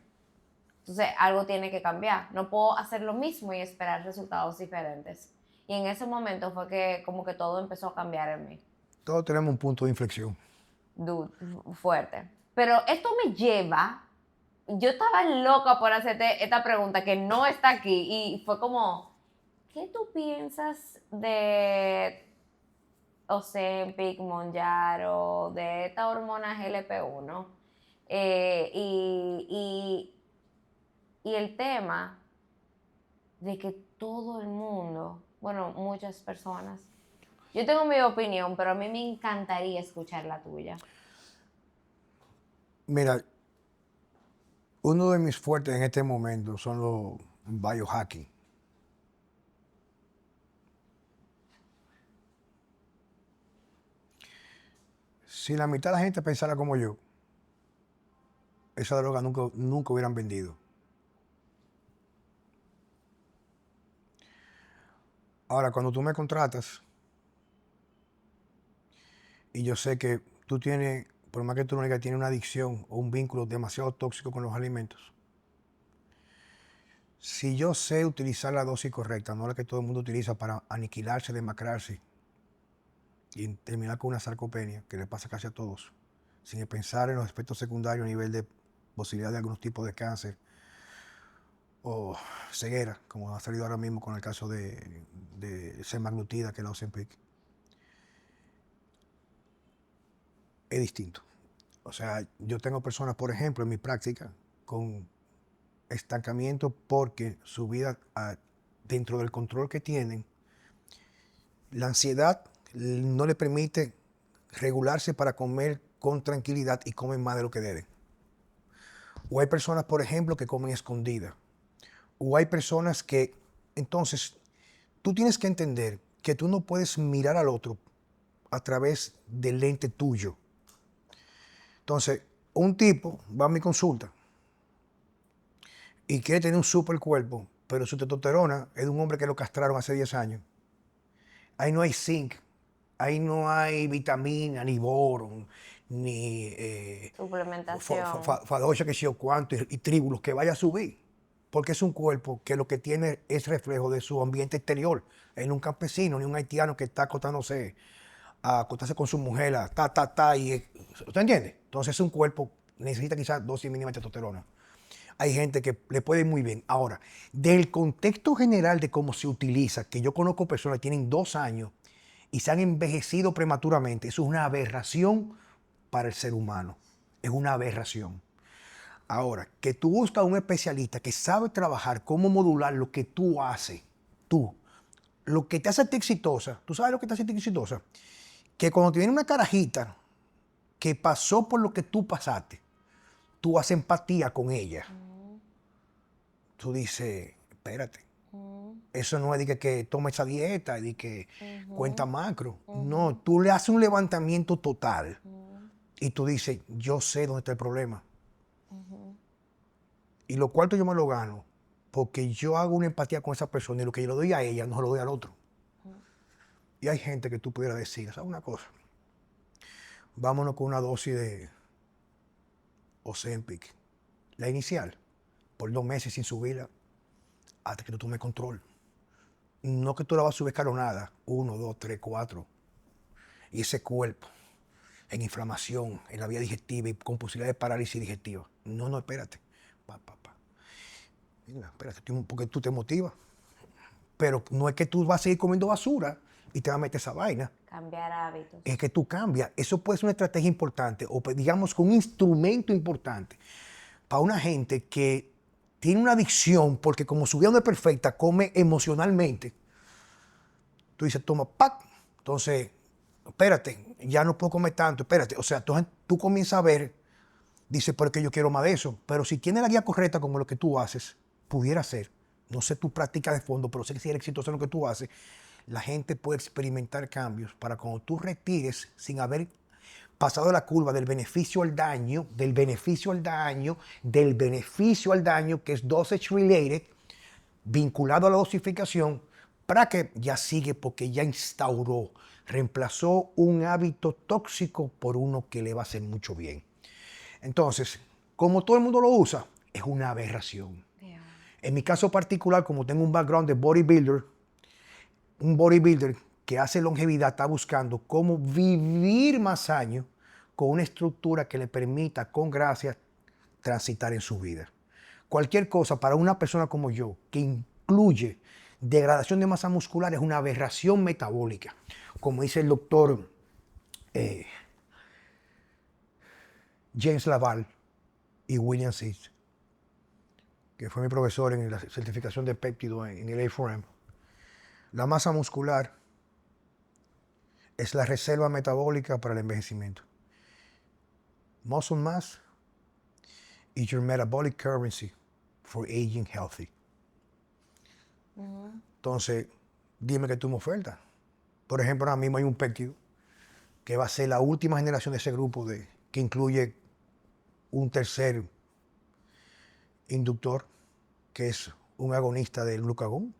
entonces algo tiene que cambiar, no puedo hacer lo mismo y esperar resultados diferentes. Y en ese momento fue que como que todo empezó a cambiar en mí. Todos tenemos un punto de inflexión. Dude, fuerte. Pero esto me lleva, yo estaba loca por hacerte esta pregunta que no está aquí y fue como, ¿qué tú piensas de Ozempic, Mounjaro, de esta hormona GLP-1? Y el tema de que todo el mundo, bueno, muchas personas, yo tengo mi opinión, pero a mí me encantaría escuchar la tuya. Mira, uno de mis fuertes en este momento son los biohacking. Si la mitad de la gente pensara como yo, esa droga nunca hubieran vendido. Ahora, cuando tú me contratas y yo sé que tú tienes, por más que tú no digas, tienes una adicción o un vínculo demasiado tóxico con los alimentos, si yo sé utilizar la dosis correcta, no la que todo el mundo utiliza para aniquilarse, demacrarse y terminar con una sarcopenia, que le pasa casi a todos, sin pensar en los aspectos secundarios a nivel de posibilidad de algunos tipos de cáncer o ceguera, como ha salido ahora mismo con el caso de semaglutida, que es la Ozempic, es distinto. O sea, yo tengo personas, por ejemplo, en mi práctica, con estancamiento porque su vida, dentro del control que tienen, la ansiedad no le permite regularse para comer con tranquilidad y comen más de lo que deben. O hay personas, por ejemplo, que comen escondidas. O hay personas que, entonces, tú tienes que entender que tú no puedes mirar al otro a través del lente tuyo. Entonces, un tipo va a mi consulta y quiere tener un super cuerpo, pero su testosterona es de un hombre que lo castraron hace 10 años. Ahí no hay zinc, ahí no hay vitamina, ni boron, ni Suplementación. fadocha que sé yo cuánto, y tríbulos que vaya a subir. Porque es un cuerpo que lo que tiene es reflejo de su ambiente exterior. Él no es un campesino, ni un haitiano que está acostándose a acostarse con su mujer, ¿usted entiende? Entonces es un cuerpo, necesita quizás dosis mínima de testosterona. Hay gente que le puede ir muy bien. Ahora, del contexto general de cómo se utiliza, que yo conozco personas que tienen 2 años y se han envejecido prematuramente, eso es una aberración para el ser humano. Es una aberración. Ahora, que tú buscas un especialista que sabe trabajar, cómo modular lo que tú haces, tú, lo que te hace a ti exitosa, ¿tú sabes lo que te hace a ti exitosa? Que cuando te viene una carajita que pasó por lo que tú pasaste, tú haces empatía con ella. Tú dices, espérate, eso no es de que toma esa dieta, de que cuenta macro. No, tú le haces un levantamiento total y tú dices, yo sé dónde está el problema. Y lo cuarto yo me lo gano porque yo hago una empatía con esa persona y lo que yo le doy a ella no se lo doy al otro. Y hay gente que tú pudieras decir, ¿sabes una cosa? Vámonos con una dosis de Ozempic, la inicial, por 2 meses sin subirla, hasta que tú tomes control. No que tú la vas a subir escalonada, 1, 2, 3, 4. Y ese cuerpo en inflamación, en la vía digestiva y con posibilidad de parálisis digestiva. No, no, espérate. Pa. Mira, espérate, porque tú te motivas. Pero no es que tú vas a seguir comiendo basura y te vas a meter esa vaina. Cambiar hábitos. Es que tú cambias. Eso puede ser una estrategia importante o digamos que un instrumento importante para una gente que tiene una adicción porque como su vida no es perfecta, come emocionalmente. Tú dices, toma, ¡pac! Entonces, espérate, ya no puedo comer tanto, espérate. O sea, tú comienzas a ver, dices, pero es que yo quiero más de eso. Pero si tienes la guía correcta como lo que tú haces, pudiera ser, no sé tu práctica de fondo, pero sé que si eres exitoso en lo que tú haces, la gente puede experimentar cambios para cuando tú retires sin haber pasado la curva del beneficio al daño, del beneficio al daño, del beneficio al daño, que es dosage related, vinculado a la dosificación, para que ya sigue porque ya instauró, reemplazó un hábito tóxico por uno que le va a hacer mucho bien. Entonces, como todo el mundo lo usa, es una aberración. Yeah. En mi caso particular, como tengo un background de bodybuilder, un bodybuilder que hace longevidad está buscando cómo vivir más años con una estructura que le permita, con gracia, transitar en su vida. Cualquier cosa para una persona como yo que incluye degradación de masa muscular es una aberración metabólica. Como dice el doctor James Laval y William Seeds, que fue mi profesor en la certificación de péptido en el A4M. La masa muscular es la reserva metabólica para el envejecimiento. Muscle mass is your metabolic currency for aging healthy. Entonces, dime que tú me ofertas. Por ejemplo, ahora mismo hay un péptido que va a ser la última generación de ese grupo que incluye un tercer inductor, que es un agonista del glucagón,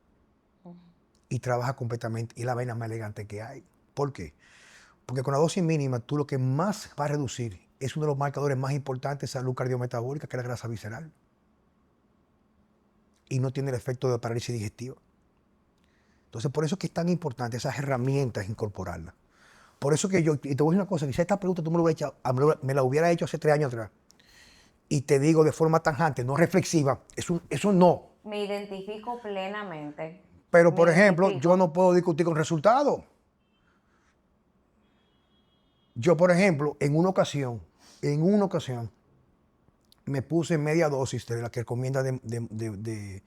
y trabaja completamente, y es la vaina más elegante que hay. ¿Por qué? Porque con la dosis mínima, tú lo que más va a reducir es uno de los marcadores más importantes de salud cardiometabólica, que es la grasa visceral. Y no tiene el efecto de parálisis digestiva. Entonces, por eso es que es tan importante esas herramientas incorporarlas. Por eso que yo, y te voy a decir una cosa, quizás esta pregunta tú me la hubiera hecho hace 3 años atrás. Y te digo de forma tajante, no reflexiva, eso no. Me identifico plenamente. Pero, por ejemplo, yo no puedo discutir con resultados. Yo, por ejemplo, en una ocasión, me puse media dosis de la que recomienda del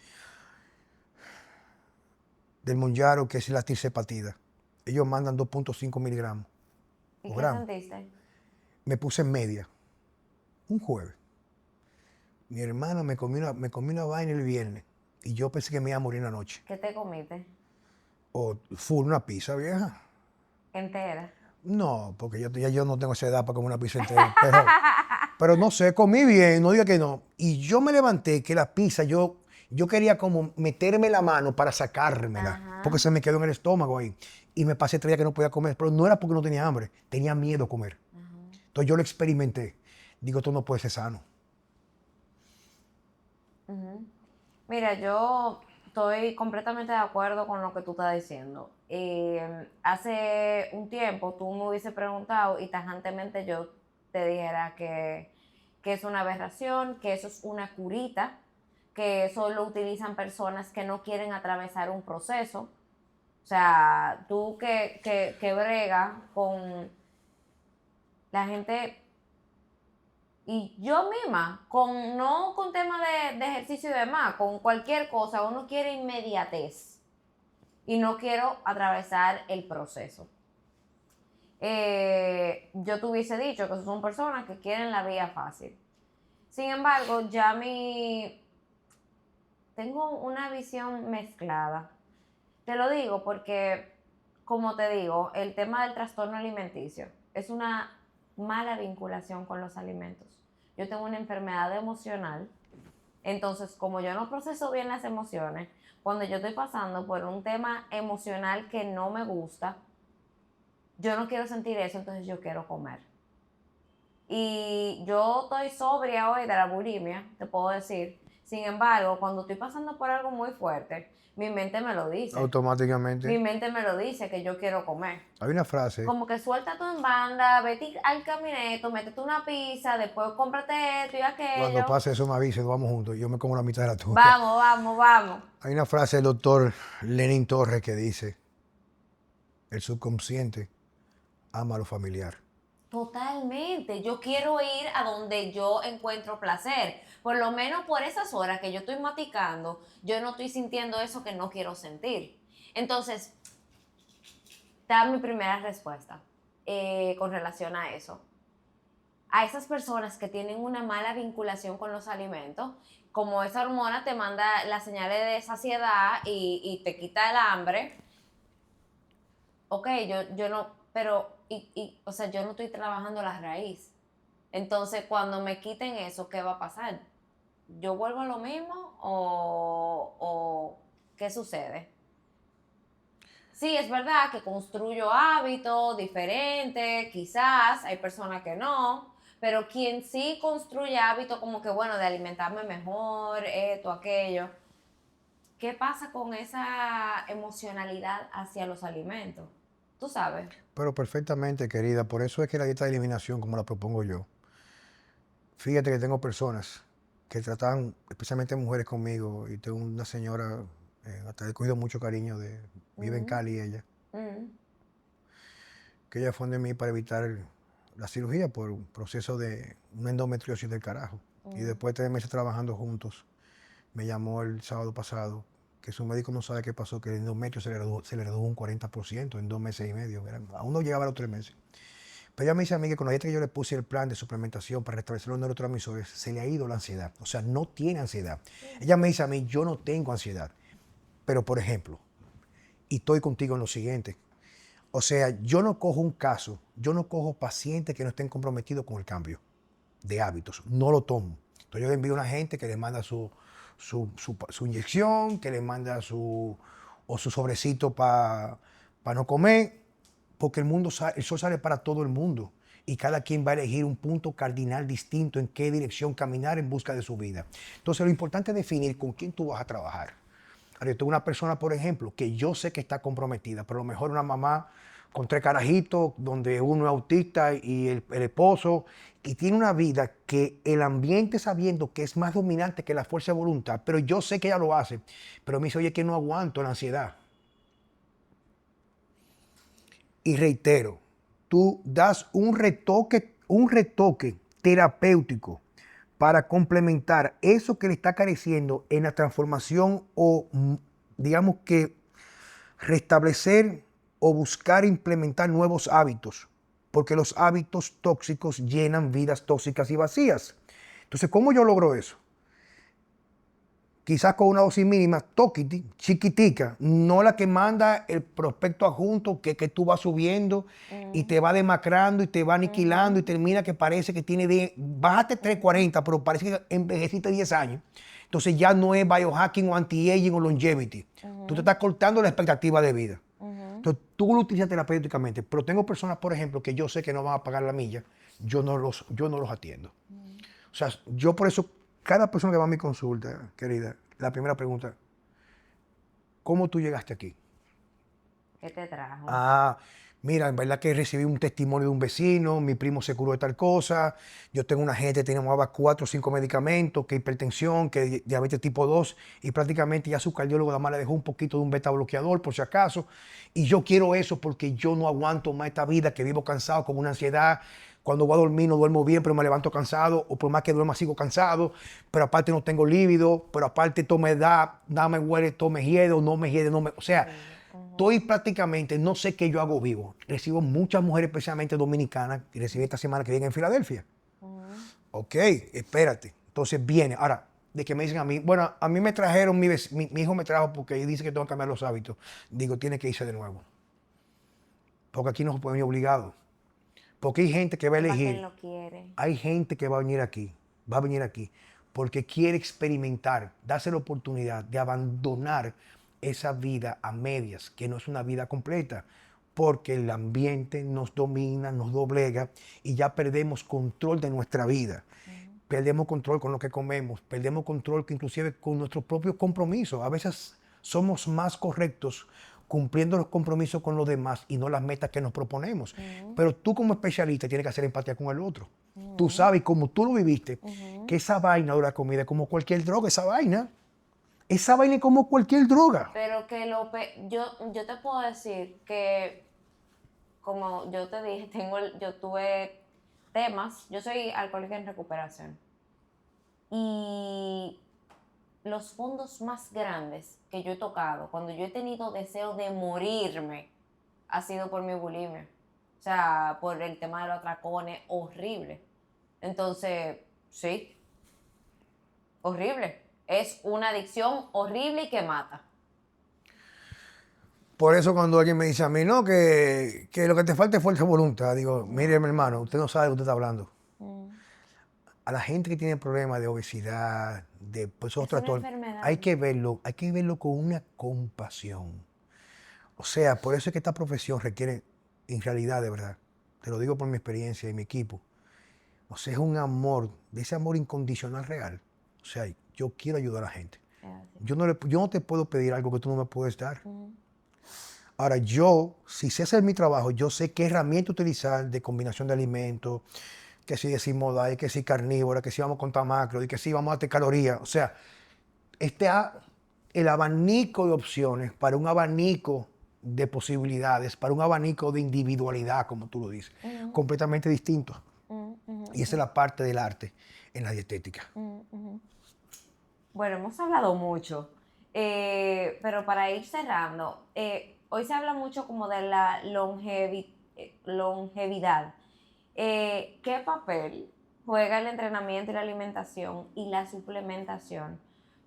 Mounjaro, que es la tirzepatida. Ellos mandan 2.5 miligramos. ¿Y qué sentiste? Me puse media, un jueves. Mi hermana me comió una vaina el viernes y yo pensé que me iba a morir en la noche. ¿Qué te comiste? O full, una pizza vieja. ¿Entera? No, porque ya yo no tengo esa edad para comer una pizza entera. Pero no sé, comí bien, no diga que no. Y yo me levanté que la pizza, yo quería como meterme la mano para sacármela, Ajá. porque se me quedó en el estómago ahí. Y me pasé 3 días que no podía comer, pero no era porque no tenía hambre, tenía miedo a comer. Entonces yo lo experimenté. Digo, esto no puede ser sano. Mira, yo estoy completamente de acuerdo con lo que tú estás diciendo. Hace un tiempo tú me hubiese preguntado y tajantemente yo te dijera que es una aberración, que eso es una curita, que eso lo utilizan personas que no quieren atravesar un proceso. O sea, tú que brega con la gente. Y yo misma, no con temas de ejercicio y demás, con cualquier cosa, uno quiere inmediatez y no quiero atravesar el proceso. Yo te hubiese dicho que son personas que quieren la vía fácil. Sin embargo, tengo una visión mezclada. Te lo digo porque, como te digo, el tema del trastorno alimenticio es una mala vinculación con los alimentos. Yo tengo una enfermedad emocional, entonces como yo no proceso bien las emociones, cuando yo estoy pasando por un tema emocional que no me gusta, yo no quiero sentir eso, entonces yo quiero comer. Y yo estoy sobria hoy de la bulimia, te puedo decir. Sin embargo, cuando estoy pasando por algo muy fuerte, mi mente me lo dice. Automáticamente. Mi mente me lo dice que yo quiero comer. Hay una frase, Como que suelta todo en banda, vete al camineto, métete una pizza, después cómprate esto y cuando aquello. pase eso me avise, nos vamos juntos, yo me como la mitad de la tuya. Vamos, vamos, vamos. Hay una frase del doctor Lenin Torres que dice, el subconsciente ama lo familiar. Totalmente. Yo quiero ir a donde yo encuentro placer. Por lo menos por esas horas que yo estoy maticando, yo no estoy sintiendo eso que no quiero sentir. Entonces, da mi primera respuesta con relación a eso. A esas personas que tienen una mala vinculación con los alimentos, como esa hormona te manda las señales de saciedad y te quita el hambre, ok, yo no, pero, o sea, yo no estoy trabajando la raíz. Entonces, cuando me quiten eso, ¿qué va a pasar? ¿Yo vuelvo a lo mismo o qué sucede? Sí, es verdad que construyo hábitos diferentes, quizás, hay personas que no, pero quien sí construye hábitos como que, bueno, de alimentarme mejor, esto, aquello, ¿qué pasa con esa emocionalidad hacia los alimentos? Tú sabes. Pero perfectamente, querida, por eso es que la dieta de eliminación, como la propongo yo, fíjate que tengo personas que tratan, especialmente mujeres conmigo, y tengo una señora, hasta he cogido mucho cariño vive en Mm, Cali ella, mm, que ella fue de mí para evitar la cirugía por un proceso de una endometriosis del carajo. Y mm. después de 3 meses trabajando juntos, me llamó el sábado pasado que su médico no sabe qué pasó, que el endometrio se le redujo un 40% en 2 meses y medio. Aún no llegaba a los 3 meses. Pero ella me dice a mí que con la dieta que yo le puse el plan de suplementación para restablecer los neurotransmisores, se le ha ido la ansiedad. O sea, no tiene ansiedad. Ella me dice a mí, yo no tengo ansiedad. Pero, por ejemplo, y estoy contigo en lo siguiente. O sea, yo no cojo un caso, yo no cojo pacientes que no estén comprometidos con el cambio de hábitos. No lo tomo. Entonces yo le envío a una gente que le manda su inyección, que le manda su sobrecito para no comer, porque el sol sale para todo el mundo y cada quien va a elegir un punto cardinal distinto en qué dirección caminar en busca de su vida. Entonces lo importante es definir con quién tú vas a trabajar. Ahora, yo tengo una persona, por ejemplo, que yo sé que está comprometida, pero a lo mejor una mamá con 3 carajitos, donde uno es autista y el esposo, y tiene una vida que el ambiente sabiendo que es más dominante que la fuerza de voluntad, pero yo sé que ella lo hace, pero me dice, oye, que no aguanto la ansiedad. Y reitero, tú das un retoque terapéutico para complementar eso que le está careciendo en la transformación o, digamos que, restablecer o buscar implementar nuevos hábitos, porque los hábitos tóxicos llenan vidas tóxicas y vacías. Entonces, ¿cómo yo logro eso? Quizás con una dosis mínima, toquiti, chiquitica, no la que manda el prospecto adjunto que tú vas subiendo y te va demacrando y te va aniquilando y termina que parece que bájate 340, pero parece que envejeciste 10 años. Entonces ya no es biohacking o anti-aging o longevity. Tú te estás cortando la expectativa de vida. Entonces tú lo utilizas terapéuticamente, pero tengo personas, por ejemplo, que yo sé que no van a pagar la milla, yo no los atiendo. O sea, yo por eso, cada persona que va a mi consulta, querida, la primera pregunta, ¿cómo tú llegaste aquí? ¿Qué te trajo? Ah, mira, en verdad que recibí un testimonio de un vecino, mi primo se curó de tal cosa, yo tengo una gente que tenemos 4 o 5 medicamentos, que hipertensión, que diabetes tipo 2, y prácticamente ya su cardiólogo nada más le dejó un poquito de un beta bloqueador por si acaso, y yo quiero eso porque yo no aguanto más esta vida, que vivo cansado con una ansiedad. Cuando voy a dormir no duermo bien, pero me levanto cansado, o por más que duerma sigo cansado, pero aparte no tengo líbido, pero aparte todo me da, nada me huele, todo me hiede, o no me hiede, o sea, estoy prácticamente, no sé qué yo hago vivo. Recibo muchas mujeres, especialmente dominicanas, y recibí esta semana que vienen en Filadelfia. Ok, espérate. Entonces viene. Ahora, de que me dicen a mí, bueno, a mí me trajeron, mi hijo me trajo porque dice que tengo que cambiar los hábitos. Digo, tiene que irse de nuevo. Porque aquí no se puede venir obligado. Porque hay gente que va a ¿Para qué elegir. lo quiere? Hay gente que va a venir aquí, porque quiere experimentar, darse la oportunidad de abandonar esa vida a medias, que no es una vida completa, porque el ambiente nos domina, nos doblega y ya perdemos control de nuestra vida. perdemos control con lo que comemos, perdemos control que inclusive con nuestros propios compromisos. A veces somos más correctos cumpliendo los compromisos con los demás y no las metas que nos proponemos. Pero tú como especialista tienes que hacer empatía con el otro. Tú sabes, como tú lo viviste, que esa vaina de la comida es como cualquier droga, esa vaina. Esa vaina es como cualquier droga. Pero que yo te puedo decir que, como yo te dije, yo tuve temas, yo soy alcohólica en recuperación. Y los fondos más grandes que yo he tocado, cuando yo he tenido deseo de morirme, ha sido por mi bulimia. O sea, por el tema de los atracones, horrible. Entonces, sí, horrible. Es una adicción horrible y que mata. Por eso cuando alguien me dice a mí, no, que lo que te falta es fuerza de voluntad, digo, mire mi hermano, usted no sabe de lo que usted está hablando. A la gente que tiene problemas de obesidad, de pues, otros trastornos, hay que verlo con una compasión. O sea, por eso es que esta profesión requiere, en realidad, de verdad, te lo digo por mi experiencia y mi equipo, o sea, es un amor, de ese amor incondicional real. O sea, yo quiero ayudar a la gente. Yo no te puedo pedir algo que tú no me puedes dar. Ahora, si sé hacer mi trabajo, yo sé qué herramienta utilizar de combinación de alimentos, que si decimos modal, que si carnívora, que si vamos a contar macro, y que si vamos a darte calorías. O sea, el abanico de opciones para un abanico de posibilidades, para un abanico de individualidad, como tú lo dices, completamente distinto. Y esa es la parte del arte en la dietética. Bueno, hemos hablado mucho, pero para ir cerrando, hoy se habla mucho como de la longevidad. ¿Qué papel juega el entrenamiento y la alimentación y la suplementación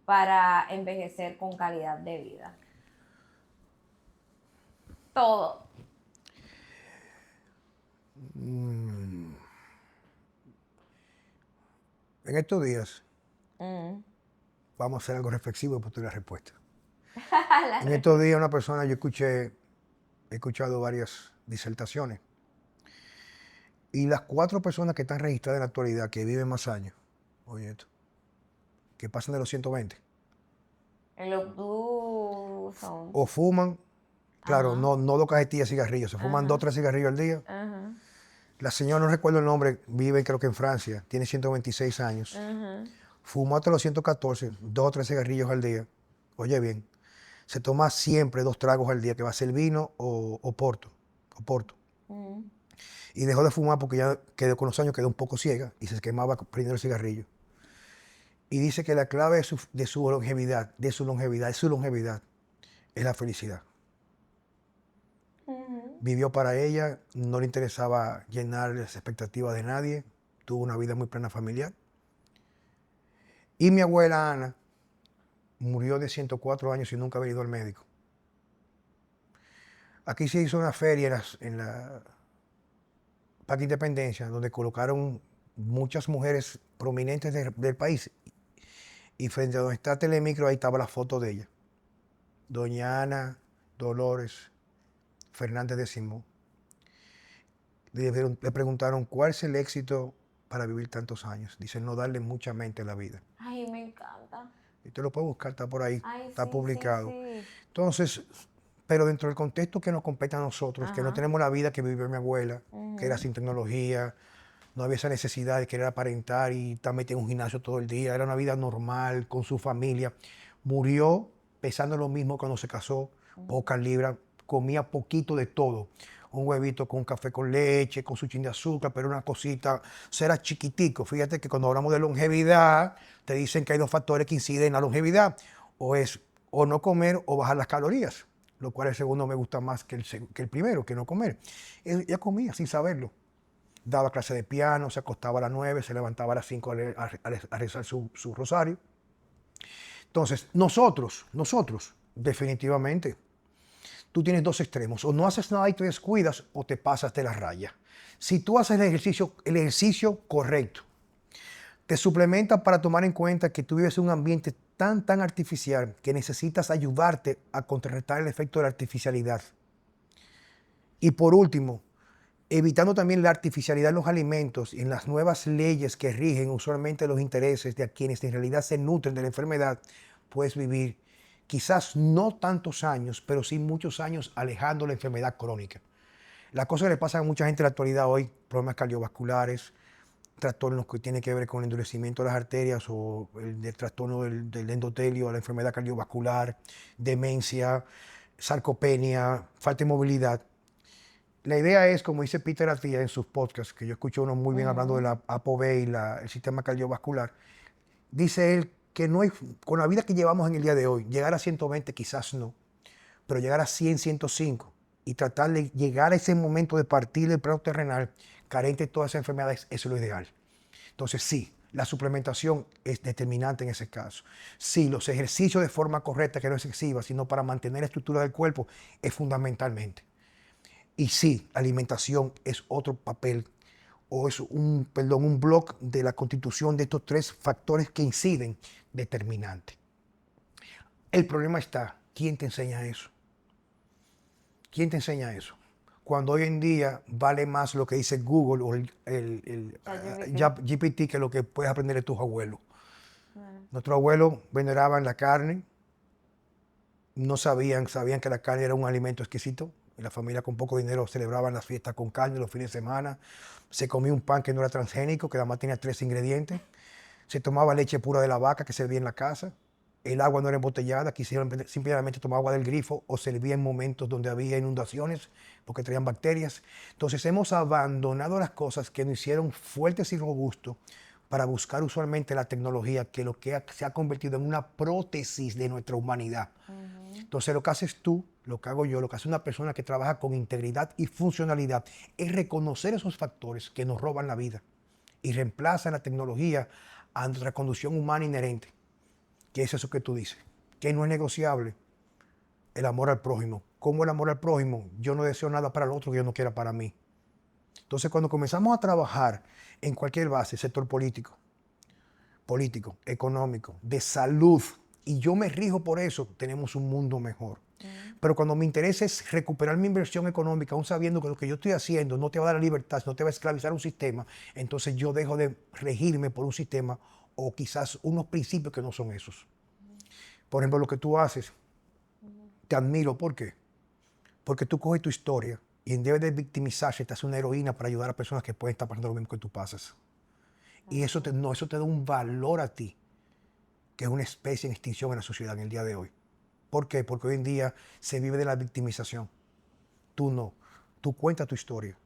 para envejecer con calidad de vida? Todo. En estos días vamos a hacer algo reflexivo y posterior la respuesta. En estos días una persona, he escuchado varias disertaciones y las 4 personas que están registradas en la actualidad que viven más años, oye esto, que pasan de los 120. En los blue zones. O fuman, claro, no 2 cajetillas de cigarrillos, se fuman 2 o 3 cigarrillos al día. La señora, no recuerdo el nombre, vive creo que en Francia, tiene 126 años. Fumó hasta los 114, 2 o 3 cigarrillos al día. Oye bien, se toma siempre 2 tragos al día, que va a ser vino o porto. Y dejó de fumar porque ya con los años quedó un poco ciega y se quemaba prendiendo el cigarrillo. Y dice que la clave de su longevidad es la felicidad. Vivió para ella, no le interesaba llenar las expectativas de nadie, tuvo una vida muy plena familiar. Y mi abuela Ana murió de 104 años y nunca había ido al médico. Aquí se hizo una feria en la Parque Independencia, donde colocaron muchas mujeres prominentes del país. Y frente a donde está Telemicro, ahí estaba la foto de ella. Doña Ana Dolores Fernández de Simón. Le preguntaron, ¿cuál es el éxito para vivir tantos años? Dice, no darle mucha mente a la vida. Ay, me encanta. Y te lo puedes buscar, está por ahí, Ay, está sí, publicado. sí. Entonces, pero dentro del contexto que nos compete a nosotros, que no tenemos la vida que vivió mi abuela, que era sin tecnología, no había esa necesidad de querer aparentar y estar metido en un gimnasio todo el día, era una vida normal con su familia. Murió pesando lo mismo cuando se casó, pocas libras, comía poquito de todo. Un huevito con un café con leche, con su chin de azúcar, pero una cosita, o sea, era chiquitico. Fíjate que cuando hablamos de longevidad, te dicen que hay 2 factores que inciden en la longevidad, o no comer o bajar las calorías, lo cual el segundo me gusta más que el primero, que no comer. Ella comía sin saberlo. Daba clase de piano, se acostaba a las 9, se levantaba a las 5 a rezar su rosario. Entonces, nosotros, definitivamente, tú tienes 2 extremos. O no haces nada y te descuidas, o te pasas de la raya. Si tú haces el ejercicio correcto, te suplementas para tomar en cuenta que tú vives en un ambiente tan artificial que necesitas ayudarte a contrarrestar el efecto de la artificialidad. Y por último, evitando también la artificialidad en los alimentos y en las nuevas leyes que rigen usualmente los intereses de quienes en realidad se nutren de la enfermedad, puedes vivir quizás no tantos años, pero sí muchos años alejando la enfermedad crónica. Las cosas que le pasan a mucha gente en la actualidad hoy, problemas cardiovasculares, trastornos que tienen que ver con el endurecimiento de las arterias o el trastorno del endotelio, la enfermedad cardiovascular, demencia, sarcopenia, falta de movilidad. La idea es, como dice Peter Attia en sus podcasts, que yo escucho uno muy bien hablando de la ApoB y el sistema cardiovascular, dice él que no hay, con la vida que llevamos en el día de hoy, llegar a 120 quizás no, pero llegar a 100, 105 y tratar de llegar a ese momento de partir del plano terrenal carente de todas esas enfermedades, eso es lo ideal. Entonces sí, la suplementación es determinante en ese caso. Sí, los ejercicios de forma correcta, que no es excesiva, sino para mantener la estructura del cuerpo, es fundamentalmente. Y sí, la alimentación es otro papel o es un bloque de la constitución de estos tres factores que inciden determinante. El problema está, ¿quién te enseña eso? ¿Quién te enseña eso? Cuando hoy en día vale más lo que dice Google o GPT que lo que puedes aprender de tus abuelos. Nuestros abuelos veneraban la carne, no sabían que la carne era un alimento exquisito. Y la familia con poco dinero celebraban las fiestas con carne los fines de semana. Se comía un pan que no era transgénico, que además tenía 3 ingredientes. Se tomaba leche pura de la vaca que servía en la casa. El agua no era embotellada, que simplemente tomaba agua del grifo o servía en momentos donde había inundaciones porque traían bacterias. Entonces hemos abandonado las cosas que nos hicieron fuertes y robustos para buscar usualmente la tecnología, que se ha convertido en una prótesis de nuestra humanidad. Entonces lo que haces tú, lo que hago yo, lo que hace una persona que trabaja con integridad y funcionalidad es reconocer esos factores que nos roban la vida y reemplazan la tecnología a nuestra conducción humana inherente, que es eso que tú dices, que no es negociable, el amor al prójimo. ¿Cómo el amor al prójimo? Yo no deseo nada para el otro que yo no quiera para mí. Entonces cuando comenzamos a trabajar en cualquier base, sector político, económico, de salud, y yo me rijo por eso, tenemos un mundo mejor. Pero cuando mi interés es recuperar mi inversión económica, aún sabiendo que lo que yo estoy haciendo no te va a dar la libertad, no te va a esclavizar un sistema, entonces yo dejo de regirme por un sistema o quizás unos principios que no son esos. Por ejemplo, lo que tú haces, te admiro. ¿Por qué? Porque tú coges tu historia y en vez de victimizarse, te hace una heroína para ayudar a personas que pueden estar pasando lo mismo que tú pasas. Y eso te da un valor a ti, que es una especie en extinción en la sociedad en el día de hoy. ¿Por qué? Porque hoy en día se vive de la victimización. Tú no. Tú cuentas tu historia.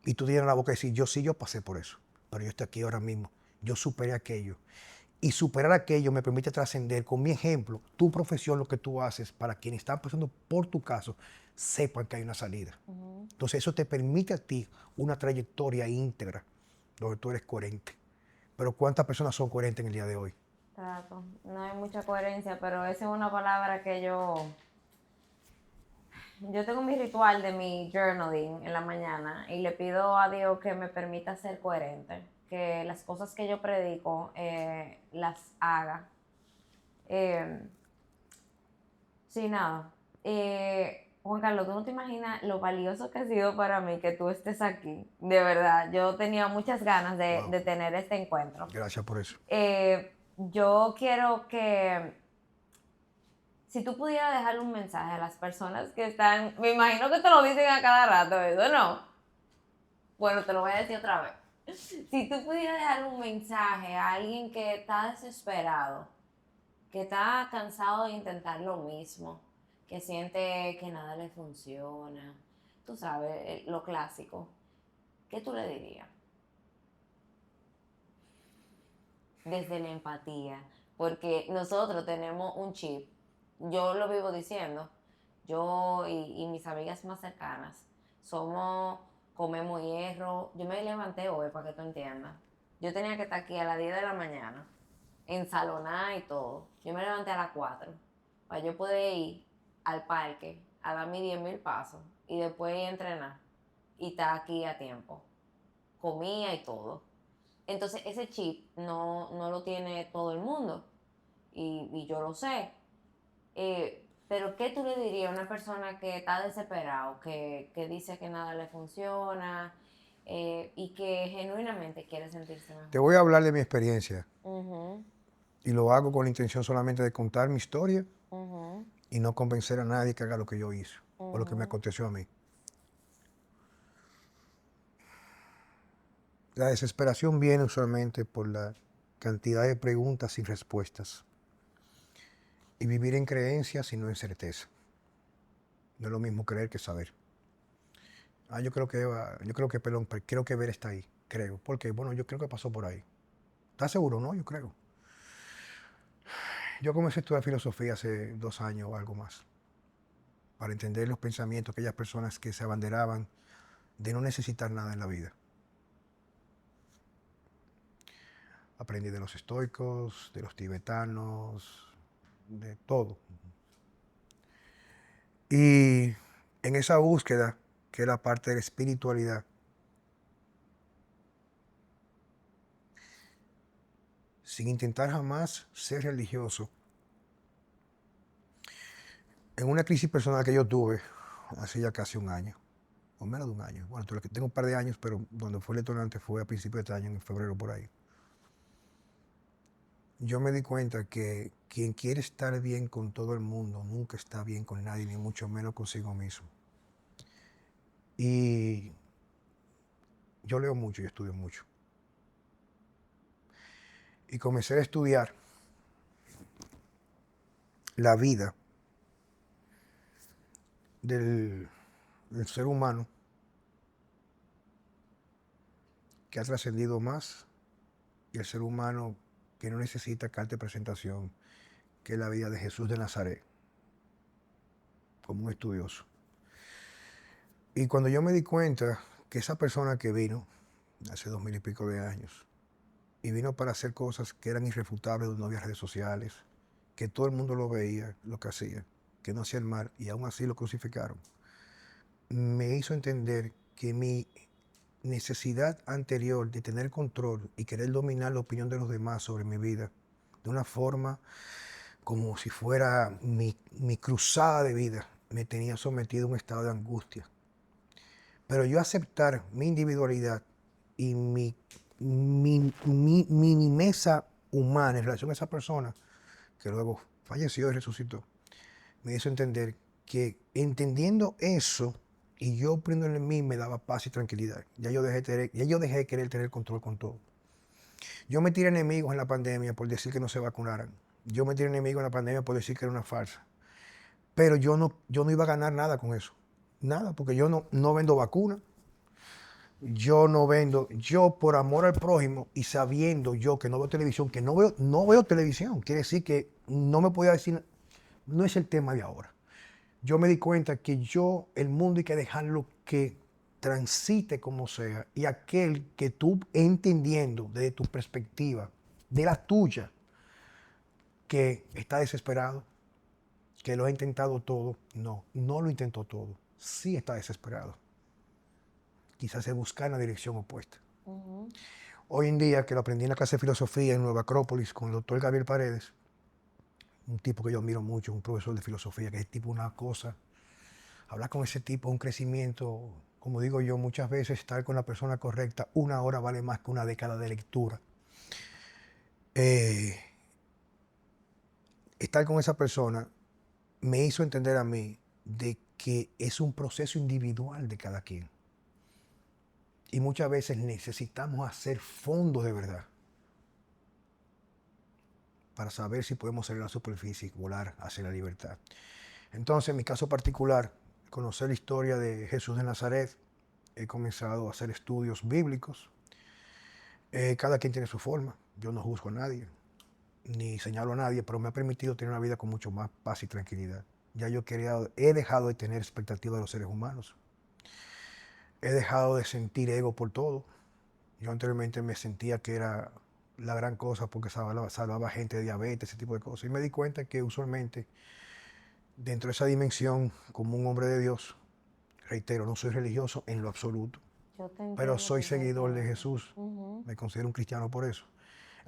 Y tú tienes la boca de decir, yo pasé por eso, pero yo estoy aquí ahora mismo. Yo superé aquello. Y superar aquello me permite trascender con mi ejemplo, tu profesión, lo que tú haces, para quienes están pasando por tu caso, sepan que hay una salida. Entonces eso te permite a ti una trayectoria íntegra, donde tú eres coherente. Pero ¿cuántas personas son coherentes en el día de hoy? Trato. No hay mucha coherencia, pero esa es una palabra que yo tengo mi ritual de mi journaling en la mañana y le pido a Dios que me permita ser coherente, que las cosas que yo predico las haga. Sí, nada. Juan Carlos, tú no te imaginas lo valioso que ha sido para mí que tú estés aquí. De verdad, yo tenía muchas ganas Wow. de tener este encuentro. Gracias por eso. Yo quiero que, si tú pudieras dejarle un mensaje a las personas que están, me imagino que te lo dicen a cada rato, ¿eso no? Bueno, te lo voy a decir otra vez. Si tú pudieras dejarle un mensaje a alguien que está desesperado, que está cansado de intentar lo mismo, que siente que nada le funciona, tú sabes, lo clásico, ¿qué tú le dirías? Desde la empatía, porque nosotros tenemos un chip, yo lo vivo diciendo, yo y mis amigas más cercanas, comemos hierro. Yo me levanté hoy, para que tú entiendas, yo tenía que estar aquí a las 10 de la mañana, ensalonada y todo. Yo me levanté a las 4 para yo poder ir al parque a dar mis 10,000 pasos y después ir a entrenar y estar aquí a tiempo. Comía y todo. Entonces ese chip no lo tiene todo el mundo y yo lo sé. Pero ¿qué tú le dirías a una persona que está desesperado, que dice que nada le funciona y que genuinamente quiere sentirse Te mejor? voy a hablar de mi experiencia Ujú, y lo hago con la intención solamente de contar mi historia ujú, y no convencer a nadie que haga lo que yo hice o lo que me ujú, aconteció a mí. La desesperación viene usualmente por la cantidad de preguntas sin respuestas y vivir en creencias y no en certeza. No es lo mismo creer que saber. Perdón, creo que ver está ahí, creo, porque bueno, yo creo que pasó por ahí. ¿Estás seguro? No, yo creo. Yo comencé a estudiar filosofía hace 2 años o algo más, para entender los pensamientos de aquellas personas que se abanderaban de no necesitar nada en la vida. Aprendí de los estoicos, de los tibetanos, de todo. Y en esa búsqueda, que era parte de la espiritualidad, sin intentar jamás ser religioso, en una crisis personal que yo tuve hace ya casi un año, o menos de un año, bueno, tengo un par de años, pero donde fue el detonante fue a principios de este año, en febrero por ahí. Yo me di cuenta que quien quiere estar bien con todo el mundo nunca está bien con nadie, ni mucho menos consigo mismo. Y yo leo mucho y estudio mucho. Y comencé a estudiar la vida del ser humano que ha trascendido más y el ser humano que no necesita carta de presentación, que es la vida de Jesús de Nazaret, como un estudioso. Y cuando yo me di cuenta que esa persona que vino hace 2000 y pico de años y vino para hacer cosas que eran irrefutables, donde no había redes sociales, que todo el mundo lo veía, lo que hacía, que no hacía el mal y aún así lo crucificaron, me hizo entender que mi necesidad anterior de tener control y querer dominar la opinión de los demás sobre mi vida de una forma como si fuera mi cruzada de vida, me tenía sometido a un estado de angustia. Pero yo aceptar mi individualidad y mi minimeza humana en relación a esa persona, que luego falleció y resucitó, me hizo entender que entendiendo eso y yo poniéndolo en mí me daba paz y tranquilidad. Ya yo dejé de querer tener control con todo. Yo me tiré enemigos en la pandemia por decir que no se vacunaran. Yo me tiré enemigos en la pandemia por decir que era una farsa. Pero yo no iba a ganar nada con eso. Nada, porque yo no vendo vacunas. Yo no vendo, yo por amor al prójimo y sabiendo yo que no veo televisión, que no veo televisión, quiere decir que no me podía decir, no es el tema de ahora. Yo me di cuenta que el mundo hay que dejarlo que transite como sea y aquel que tú entendiendo desde tu perspectiva, de la tuya, que está desesperado, que lo ha intentado todo, no lo intentó todo, sí está desesperado. Quizás se busca en la dirección opuesta. ujú. Hoy en día, que lo aprendí en la clase de filosofía en Nueva Acrópolis con el doctor Gabriel Paredes, un tipo que yo admiro mucho, un profesor de filosofía, que es tipo una cosa. Hablar con ese tipo es un crecimiento, como digo yo, muchas veces estar con la persona correcta, 1 hora vale más que una década de lectura. Eh, Estar con esa persona me hizo entender a mí de que es un proceso individual de cada quien. Y muchas veces necesitamos hacer fondo de verdad para saber si podemos salir a la superficie y volar hacia la libertad. Entonces, en mi caso particular, conocer la historia de Jesús de Nazaret, he comenzado a hacer estudios bíblicos. Cada quien tiene su forma, yo no juzgo a nadie, ni señalo a nadie, pero me ha permitido tener una vida con mucho más paz y tranquilidad. Ya he dejado de tener expectativas de los seres humanos. He dejado de sentir ego por todo. Yo anteriormente me sentía que era la gran cosa porque salvaba gente de diabetes, ese tipo de cosas. Y me di cuenta que usualmente dentro de esa dimensión, como un hombre de Dios, reitero, no soy religioso en lo absoluto, Yo te pero entiendo soy seguidor de perfectamente. Jesús. Ujú, Me considero un cristiano por eso.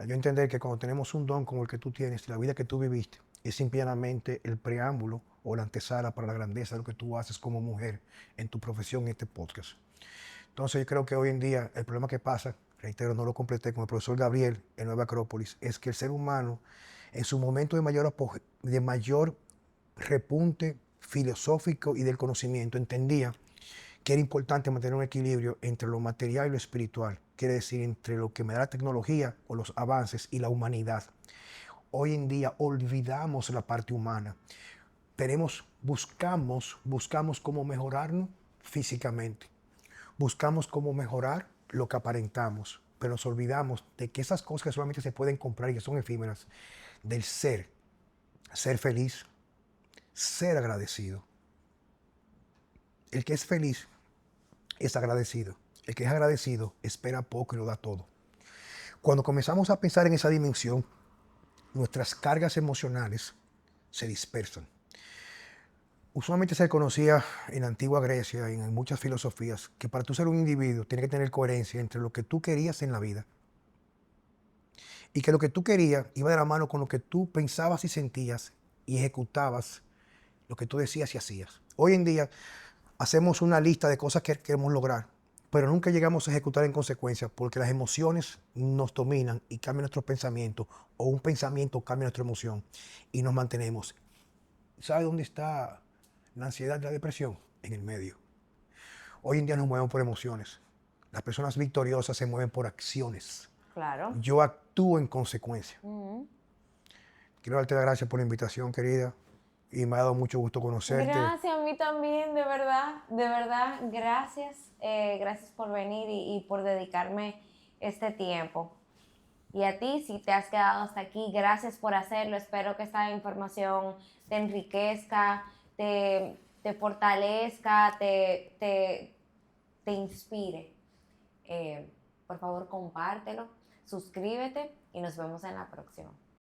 Yo entender que cuando tenemos un don como el que tú tienes, la vida que tú viviste, es simplemente el preámbulo o la antesala para la grandeza de lo que tú haces como mujer en tu profesión en este podcast. Entonces yo creo que hoy en día el problema que pasa, reitero, no lo completé con el profesor Gabriel en Nueva Acrópolis, es que el ser humano en su momento de mayor repunte filosófico y del conocimiento entendía que era importante mantener un equilibrio entre lo material y lo espiritual, quiere decir entre lo que me da la tecnología o los avances y la humanidad. Hoy en día olvidamos la parte humana. Buscamos cómo mejorarnos físicamente. Buscamos cómo mejorar lo que aparentamos, pero nos olvidamos de que esas cosas que solamente se pueden comprar y que son efímeras, del ser feliz, ser agradecido. El que es feliz es agradecido. El que es agradecido espera poco y lo da todo. Cuando comenzamos a pensar en esa dimensión, nuestras cargas emocionales se dispersan. Usualmente se conocía en la antigua Grecia y en muchas filosofías que para tú ser un individuo tienes que tener coherencia entre lo que tú querías en la vida y que lo que tú querías iba de la mano con lo que tú pensabas y sentías y ejecutabas lo que tú decías y hacías. Hoy en día hacemos una lista de cosas que queremos lograr, pero nunca llegamos a ejecutar en consecuencia porque las emociones nos dominan y cambian nuestros pensamientos o un pensamiento cambia nuestra emoción y nos mantenemos. ¿Sabe dónde está la ansiedad y la depresión? En el medio. Hoy en día nos movemos por emociones. Las personas victoriosas se mueven por acciones. Claro. Yo actúo en consecuencia. Ujú. Quiero darte las gracias por la invitación, querida. Y me ha dado mucho gusto conocerte. Gracias, a mí también, de verdad, gracias. Gracias por venir y por dedicarme este tiempo. Y a ti, si te has quedado hasta aquí, gracias por hacerlo. Espero que esta información te enriquezca, te fortalezca, te inspire. Por favor, compártelo, suscríbete y nos vemos en la próxima.